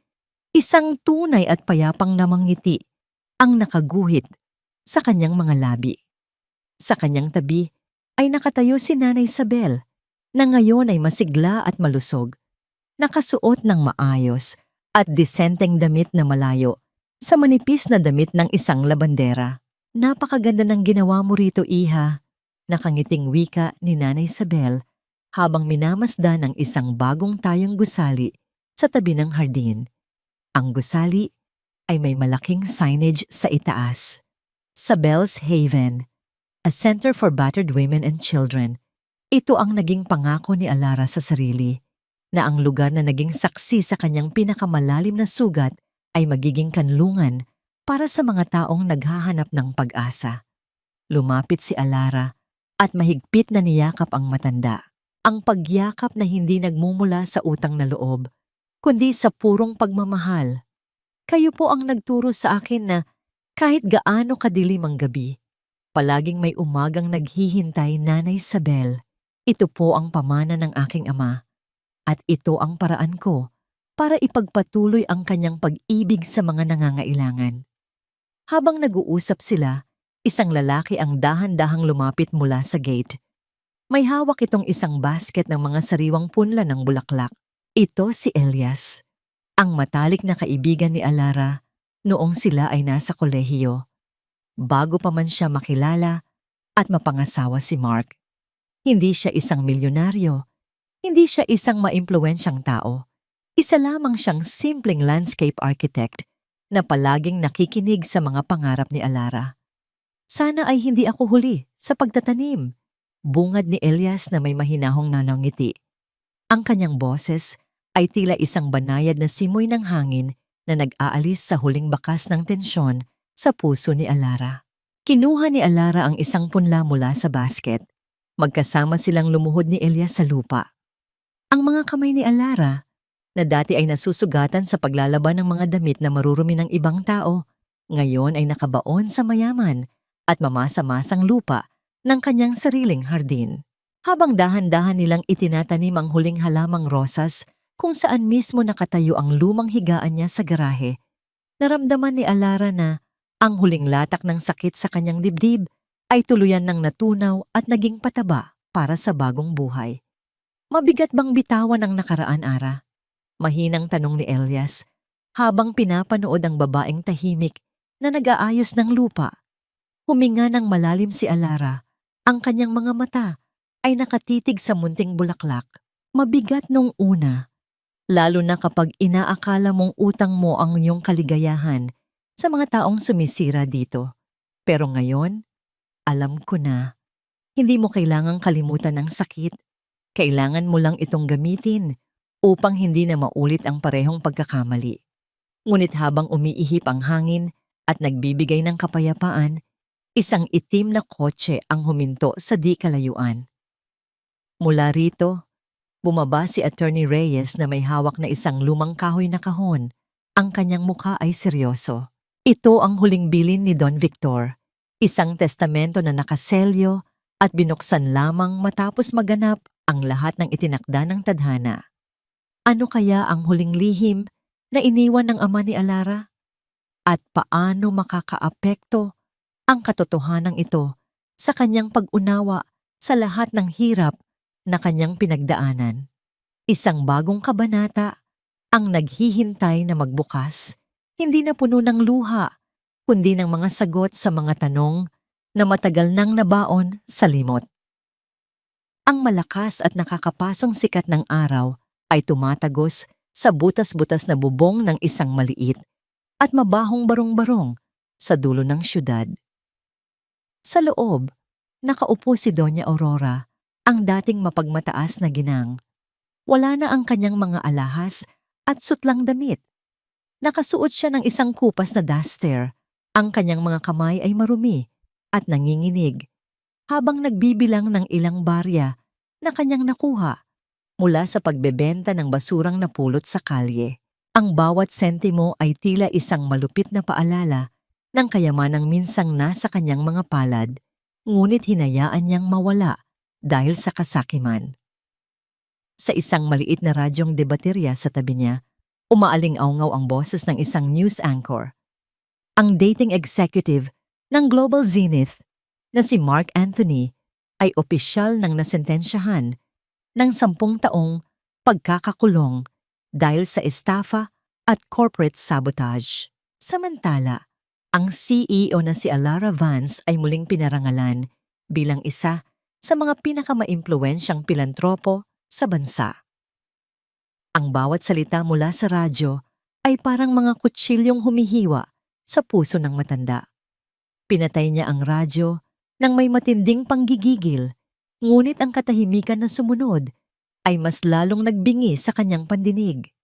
isang tunay at payapang namang ngiti ang nakaguhit sa kanyang mga labi. Sa kanyang tabi ay nakatayo si Nanay Isabel, na ngayon ay masigla at malusog, nakasuot ng maayos at disenteng damit na malayo sa manipis na damit ng isang labandera. Napakaganda ng ginawa mo rito, Iha, nakangiting wika ni Nanay Isabel habang minamasdan ng isang bagong tayong gusali sa tabi ng hardin. Ang gusali ay may malaking signage sa itaas. Sabel's Haven, a center for battered women and children. Ito ang naging pangako ni Alara sa sarili, na ang lugar na naging saksi sa kanyang pinakamalalim na sugat ay magiging kanlungan para sa mga taong naghahanap ng pag-asa. Lumapit si Alara at mahigpit na niyakap ang matanda. Ang pagyakap na hindi nagmumula sa utang na loob, kundi sa purong pagmamahal. Kayo po ang nagturo sa akin na kahit gaano kadilim ang gabi, palaging may umagang naghihintay, Nanay Isabel. Ito po ang pamana ng aking ama, at ito ang paraan ko para ipagpatuloy ang kanyang pag-ibig sa mga nangangailangan. Habang nag-uusap sila, isang lalaki ang dahan-dahang lumapit mula sa gate. May hawak itong isang basket ng mga sariwang punla ng bulaklak. Ito si Elias, ang matalik na kaibigan ni Alara noong sila ay nasa kolehiyo, bago pa man siya makilala at mapangasawa si Mark. Hindi siya isang milyonaryo, hindi siya isang maimpluwensyang tao. Isa lamang siyang simpleng landscape architect na palaging nakikinig sa mga pangarap ni Alara. Sana ay hindi ako huli sa pagtatanim, bungad ni Elias na may mahinahong nanangiti. Ang kanyang boses ay tila isang banayad na simoy ng hangin na nag-aalis sa huling bakas ng tensyon sa puso ni Alara. Kinuha ni Alara ang isang punla mula sa basket. Magkasama silang lumuhod ni Elias sa lupa. Ang mga kamay ni Alara, na dati ay nasusugatan sa paglalaban ng mga damit na marurumi ng ibang tao, ngayon ay nakabaon sa mayaman at mamasa-masang lupa ng kanyang sariling hardin. Habang dahan-dahan nilang itinatanim ang huling halamang rosas kung saan mismo nakatayo ang lumang higaan niya sa garahe, naramdaman ni Alara na ang huling latak ng sakit sa kanyang dibdib ay tuluyan ng natunaw at naging pataba para sa bagong buhay. Mabigat bang bitawan ang nakaraan, Ara? Mahinang tanong ni Elias habang pinapanood ang babaeng tahimik na nag-aayos ng lupa. Huminga ng malalim si Alara. Ang kanyang mga mata ay nakatitig sa munting bulaklak. Mabigat nung una, lalo na kapag inaakala mong utang mo ang iyong kaligayahan sa mga taong sumisira dito. Pero ngayon, alam ko na, hindi mo kailangang kalimutan ang sakit. Kailangan mo lang itong gamitin upang hindi na maulit ang parehong pagkakamali. Ngunit habang umiihip ang hangin at nagbibigay ng kapayapaan, isang itim na kotse ang huminto sa di kalayuan. Mula rito, bumaba si Attorney Reyes na may hawak na isang lumang kahoy na kahon Ang kanyang mukha ay seryoso. Ito ang huling bilin ni Don Victor, isang testamento na nakaselyo at binuksan lamang matapos maganap ang lahat ng itinakda ng tadhana. Ano kaya ang huling lihim na iniwan ng ama ni Alara? At paano makakaapekto ang katotohanan ito sa kanyang pag-unawa sa lahat ng hirap na kanyang pinagdaanan? Isang bagong kabanata ang naghihintay na magbukas, hindi na puno ng luha, kundi ng mga sagot sa mga tanong na matagal nang nabaon sa limot. Ang malakas at nakakapasong sikat ng araw ay tumatagos sa butas-butas na bubong ng isang maliit at mabahong barong-barong sa dulo ng syudad. Sa loob, nakaupo si Doña Aurora, ang dating mapagmataas na ginang. Wala na ang kanyang mga alahas at sutlang damit. Nakasuot siya ng isang kupas na duster. Ang kanyang mga kamay ay marumi at nanginginig habang nagbibilang ng ilang barya na kanyang nakuha mula sa pagbebenta ng basurang napulot sa kalye. Ang bawat sentimo ay tila isang malupit na paalala ng kayamanang minsang nasa kanyang mga palad, ngunit hinayaan niyang mawala dahil sa kasakiman. Sa isang maliit na radyong debaterya sa tabi niya, umaaling-awngaw ang boses ng isang news anchor. Ang dating executive ng Global Zenith na si Mark Anthony ay opisyal ng nasentensyahan ng 10 taong pagkakakulong dahil sa estafa at corporate sabotage. Samantala, ang CEO na si Alara Vance ay muling pinarangalan bilang isa sa mga pinakamaimpluwensyang pilantropo sa bansa. Ang bawat salita mula sa radyo ay parang mga kutsilyong humihiwa sa puso ng matanda. Pinatay niya ang radyo nang may matinding panggigigil, ngunit ang katahimikan na sumunod ay mas lalong nagbingi sa kanyang pandinig.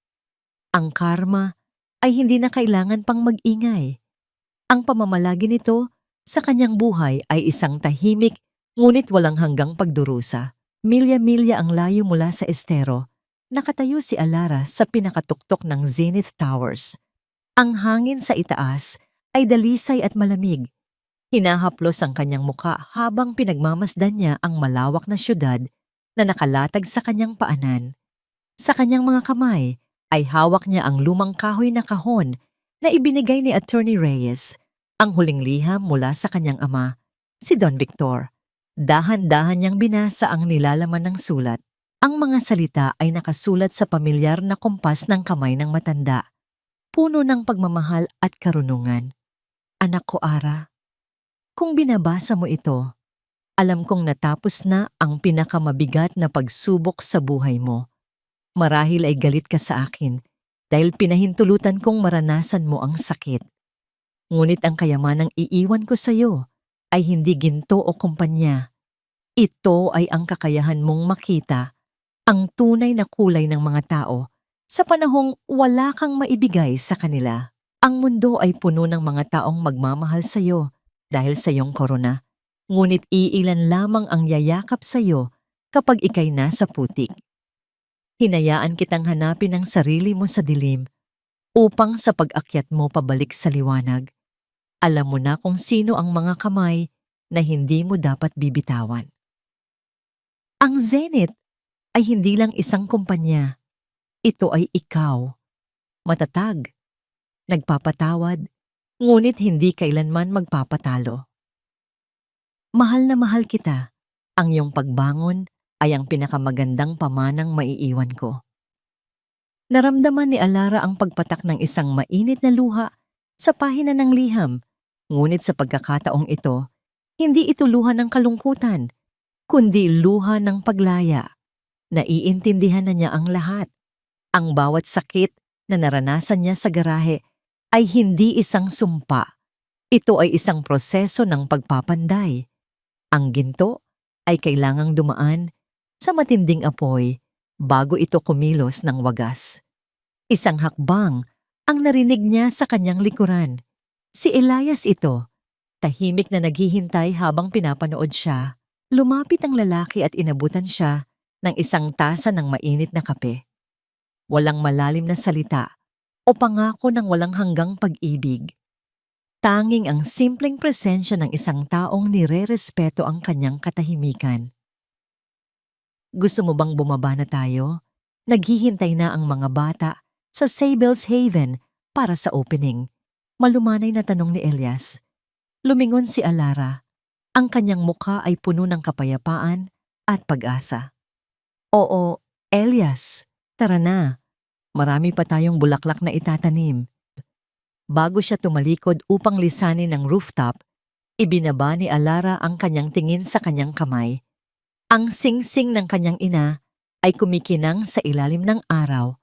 Ang karma ay hindi na kailangan pang mag-ingay. Ang pamamalagi nito sa kanyang buhay ay isang tahimik ngunit walang hanggang pagdurusa. Milya-milya ang layo mula sa estero, nakatayo si Alara sa pinakatuktok ng Zenith Towers. Ang hangin sa itaas ay dalisay at malamig. Hinahaplos ang kanyang muka habang pinagmamasdan niya ang malawak na syudad na nakalatag sa kanyang paanan. Sa kanyang mga kamay ay hawak niya ang lumang kahoy na kahon na ibinigay ni Attorney Reyes, ang huling liham mula sa kanyang ama, si Don Victor. Dahan-dahan niyang binasa ang nilalaman ng sulat. Ang mga salita ay nakasulat sa pamilyar na kompas ng kamay ng matanda, puno ng pagmamahal at karunungan. Anak ko, Ara, kung binabasa mo ito, alam kong natapos na ang pinakamabigat na pagsubok sa buhay mo. Marahil ay galit ka sa akin dahil pinahintulutan kong maranasan mo ang sakit. Ngunit ang kayamanang iiwan ko sa iyo ay hindi ginto o kumpanya. Ito ay ang kakayahan mong makita ang tunay na kulay ng mga tao sa panahong wala kang maibigay sa kanila. Ang mundo ay puno ng mga taong magmamahal sa iyo dahil sa iyong korona, ngunit iilan lamang ang yayakap sa iyo kapag ikay nasa putik. Hinayaan kitang hanapin ang sarili mo sa dilim upang sa pag-akyat mo pabalik sa liwanag, alam mo na kung sino ang mga kamay na hindi mo dapat bibitawan. Ang Zenith ay hindi lang isang kumpanya. Ito ay ikaw. Matatag, nagpapatawad, ngunit hindi kailanman magpapatalo. Mahal na mahal kita. Ang iyong pagbangon ay ang pinakamagandang pamanang maiiwan ko. Naramdaman ni Alara ang pagpatak ng isang mainit na luha sa pahina ng liham, ngunit sa pagkakataong ito, hindi ito luha ng kalungkutan, kundi luha ng paglaya. Naiintindihan na niya ang lahat. Ang bawat sakit na naranasan niya sa garahe ay hindi isang sumpa. Ito ay isang proseso ng pagpapanday. Ang ginto ay kailangang dumaan sa matinding apoy bago ito kumilos ng wagas. Isang hakbang ang narinig niya sa kanyang likuran. Si Elias ito, tahimik na naghihintay habang pinapanood siya. Lumapit ang lalaki at inabutan siya ng isang tasa ng mainit na kape. Walang malalim na salita o pangako ng walang hanggang pag-ibig. Tanging ang simpleng presensya ng isang taong nire-respeto ang kanyang katahimikan. Gusto mo bang bumaba na tayo? Naghihintay na ang mga bata sa Sabel's Haven para sa opening. Malumanay na tanong ni Elias. Lumingon si Alara. Ang kanyang mukha ay puno ng kapayapaan at pag-asa. Oo, Elias, tara na. Marami pa tayong bulaklak na itatanim. Bago siya tumalikod upang lisanin ng rooftop, ibinaba ni Alara ang kanyang tingin sa kanyang kamay. Ang singsing ng kanyang ina ay kumikinang sa ilalim ng araw,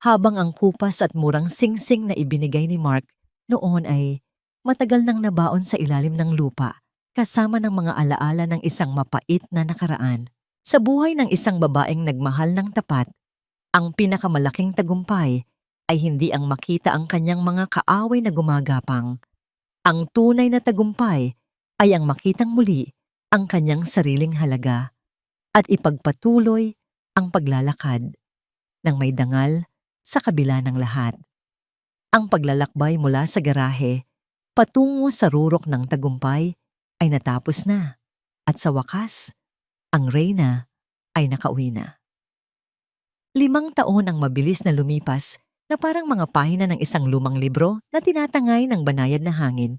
habang ang kupas at murang singsing na ibinigay ni Mark noon ay matagal nang nabaon sa ilalim ng lupa, kasama ng mga alaala ng isang mapait na nakaraan. Sa buhay ng isang babaeng nagmahal ng tapat, ang pinakamalaking tagumpay ay hindi ang makita ang kanyang mga kaaway na gumagapang. Ang tunay na tagumpay ay ang makitang muli ang kanyang sariling halaga at ipagpatuloy ang paglalakad ng may dangal sa kabila ng lahat. Ang paglalakbay mula sa garahe patungo sa rurok ng tagumpay ay natapos na at sa wakas, ang Reyna ay nakauwi na. 5 taon ang mabilis na lumipas na parang mga pahina ng isang lumang libro na tinatangay ng banayad na hangin.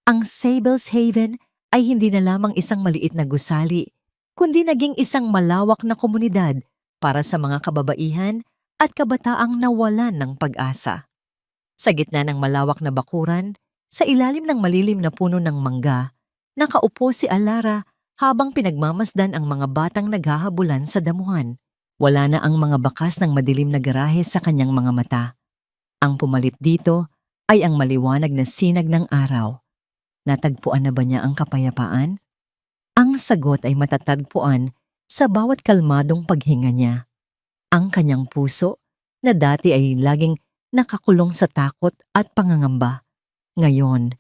Ang Sabel's Haven ay hindi na lamang isang maliit na gusali, kundi naging isang malawak na komunidad para sa mga kababaihan at kabataang nawalan ng pag-asa. Sa gitna ng malawak na bakuran, sa ilalim ng malilim na puno ng mangga, nakaupo si Alara habang pinagmamasdan ang mga batang naghahabulan sa damuhan. Wala na ang mga bakas ng madilim na garahe sa kanyang mga mata. Ang pumalit dito ay ang maliwanag na sinag ng araw. Natagpuan na ba niya ang kapayapaan? Ang sagot ay matatagpuan sa bawat kalmadong paghinga niya. Ang kanyang puso, na dati ay laging nakakulong sa takot at pangangamba, ngayon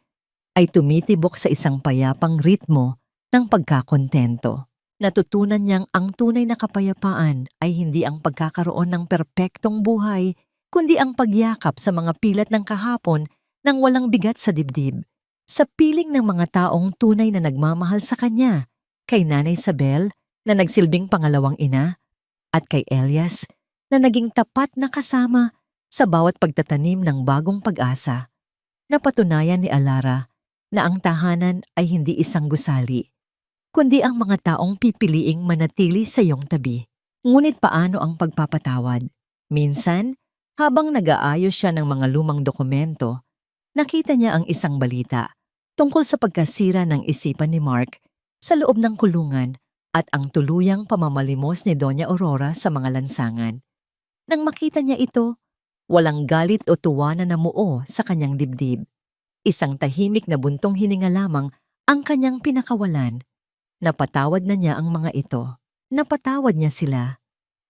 ay tumitibok sa isang payapang ritmo ng pagkakontento. Natutunan niyang ang tunay na kapayapaan ay hindi ang pagkakaroon ng perpektong buhay, kundi ang pagyakap sa mga pilat ng kahapon nang walang bigat sa dibdib. Sa piling ng mga taong tunay na nagmamahal sa kanya, kay Nanay Isabel na nagsilbing pangalawang ina, at kay Elias na naging tapat na kasama sa bawat pagtatanim ng bagong pag-asa. Napatunayan ni Alara na ang tahanan ay hindi isang gusali, kundi ang mga taong pipiliing manatili sa iyong tabi. Ngunit paano ang pagpapatawad? Minsan, habang nag-aayos siya ng mga lumang dokumento, nakita niya ang isang balita tungkol sa pagkasira ng isipan ni Mark sa loob ng kulungan at ang tuluyang pamamalimos ni Doña Aurora sa mga lansangan. Nang makita niya ito, walang galit o tuwa na namuo sa kanyang dibdib. Isang tahimik na buntong hininga lamang ang kanyang pinakawalan. Napatawad na niya ang mga ito. Napatawad niya sila,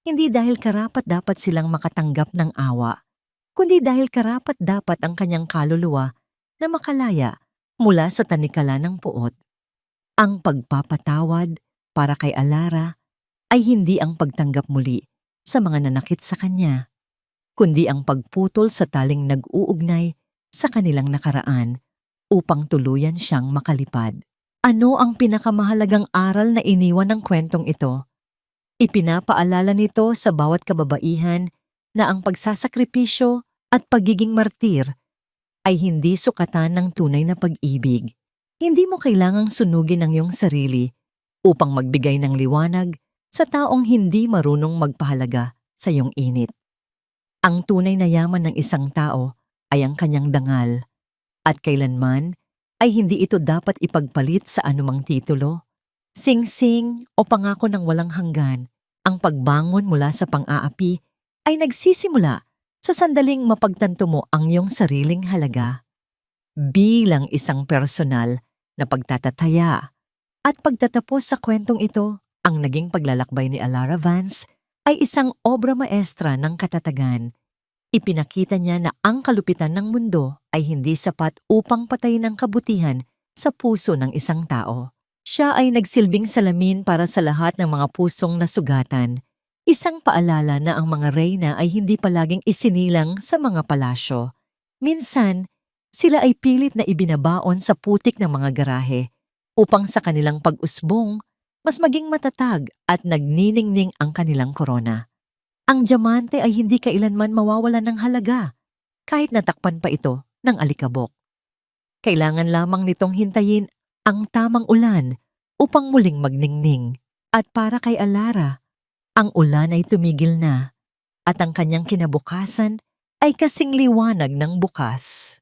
hindi dahil karapat-dapat silang makatanggap ng awa, kundi dahil karapat-dapat ang kanyang kaluluwa na makalaya mula sa tanikala ng puot. Ang pagpapatawad para kay Alara ay hindi ang pagtanggap muli sa mga nanakit sa kanya, kundi ang pagputol sa taling nag-uugnay sa kanilang nakaraan upang tuluyan siyang makalipad. Ano ang pinakamahalagang aral na iniwan ng kwentong ito? Ipinapaalala nito sa bawat kababaihan na ang pagsasakripisyo at pagiging martir ay hindi sukatan ng tunay na pag-ibig. Hindi mo kailangang sunugin ang iyong sarili upang magbigay ng liwanag sa taong hindi marunong magpahalaga sa iyong init. Ang tunay na yaman ng isang tao ay ang kanyang dangal, at kailanman ay hindi ito dapat ipagpalit sa anumang titulo, singsing o pangako ng walang hanggan. Ang pagbangon mula sa pang-aapi ay nagsisimula sa sandaling mapagtanto mo ang iyong sariling halaga. Bilang isang personal na pagtatataya at pagtatapos sa kwentong ito, ang naging paglalakbay ni Alara Vance ay isang obra maestra ng katatagan. Ipinakita niya na ang kalupitan ng mundo ay hindi sapat upang patayin ang kabutihan sa puso ng isang tao. Siya ay nagsilbing salamin para sa lahat ng mga pusong nasugatan, Isang paalala na ang mga reyna ay hindi palaging isinilang sa mga palasyo. Minsan, sila ay pilit na ibinabaon sa putik ng mga garahe upang sa kanilang pag-usbong, mas maging matatag at nagniningning ang kanilang korona. Ang diamante ay hindi kailanman mawawala ng halaga kahit natakpan pa ito ng alikabok. Kailangan lamang nitong hintayin ang tamang ulan upang muling magningning. At para kay Alara, ang ulan ay tumigil na at ang kanyang kinabukasan ay kasing liwanag ng bukas.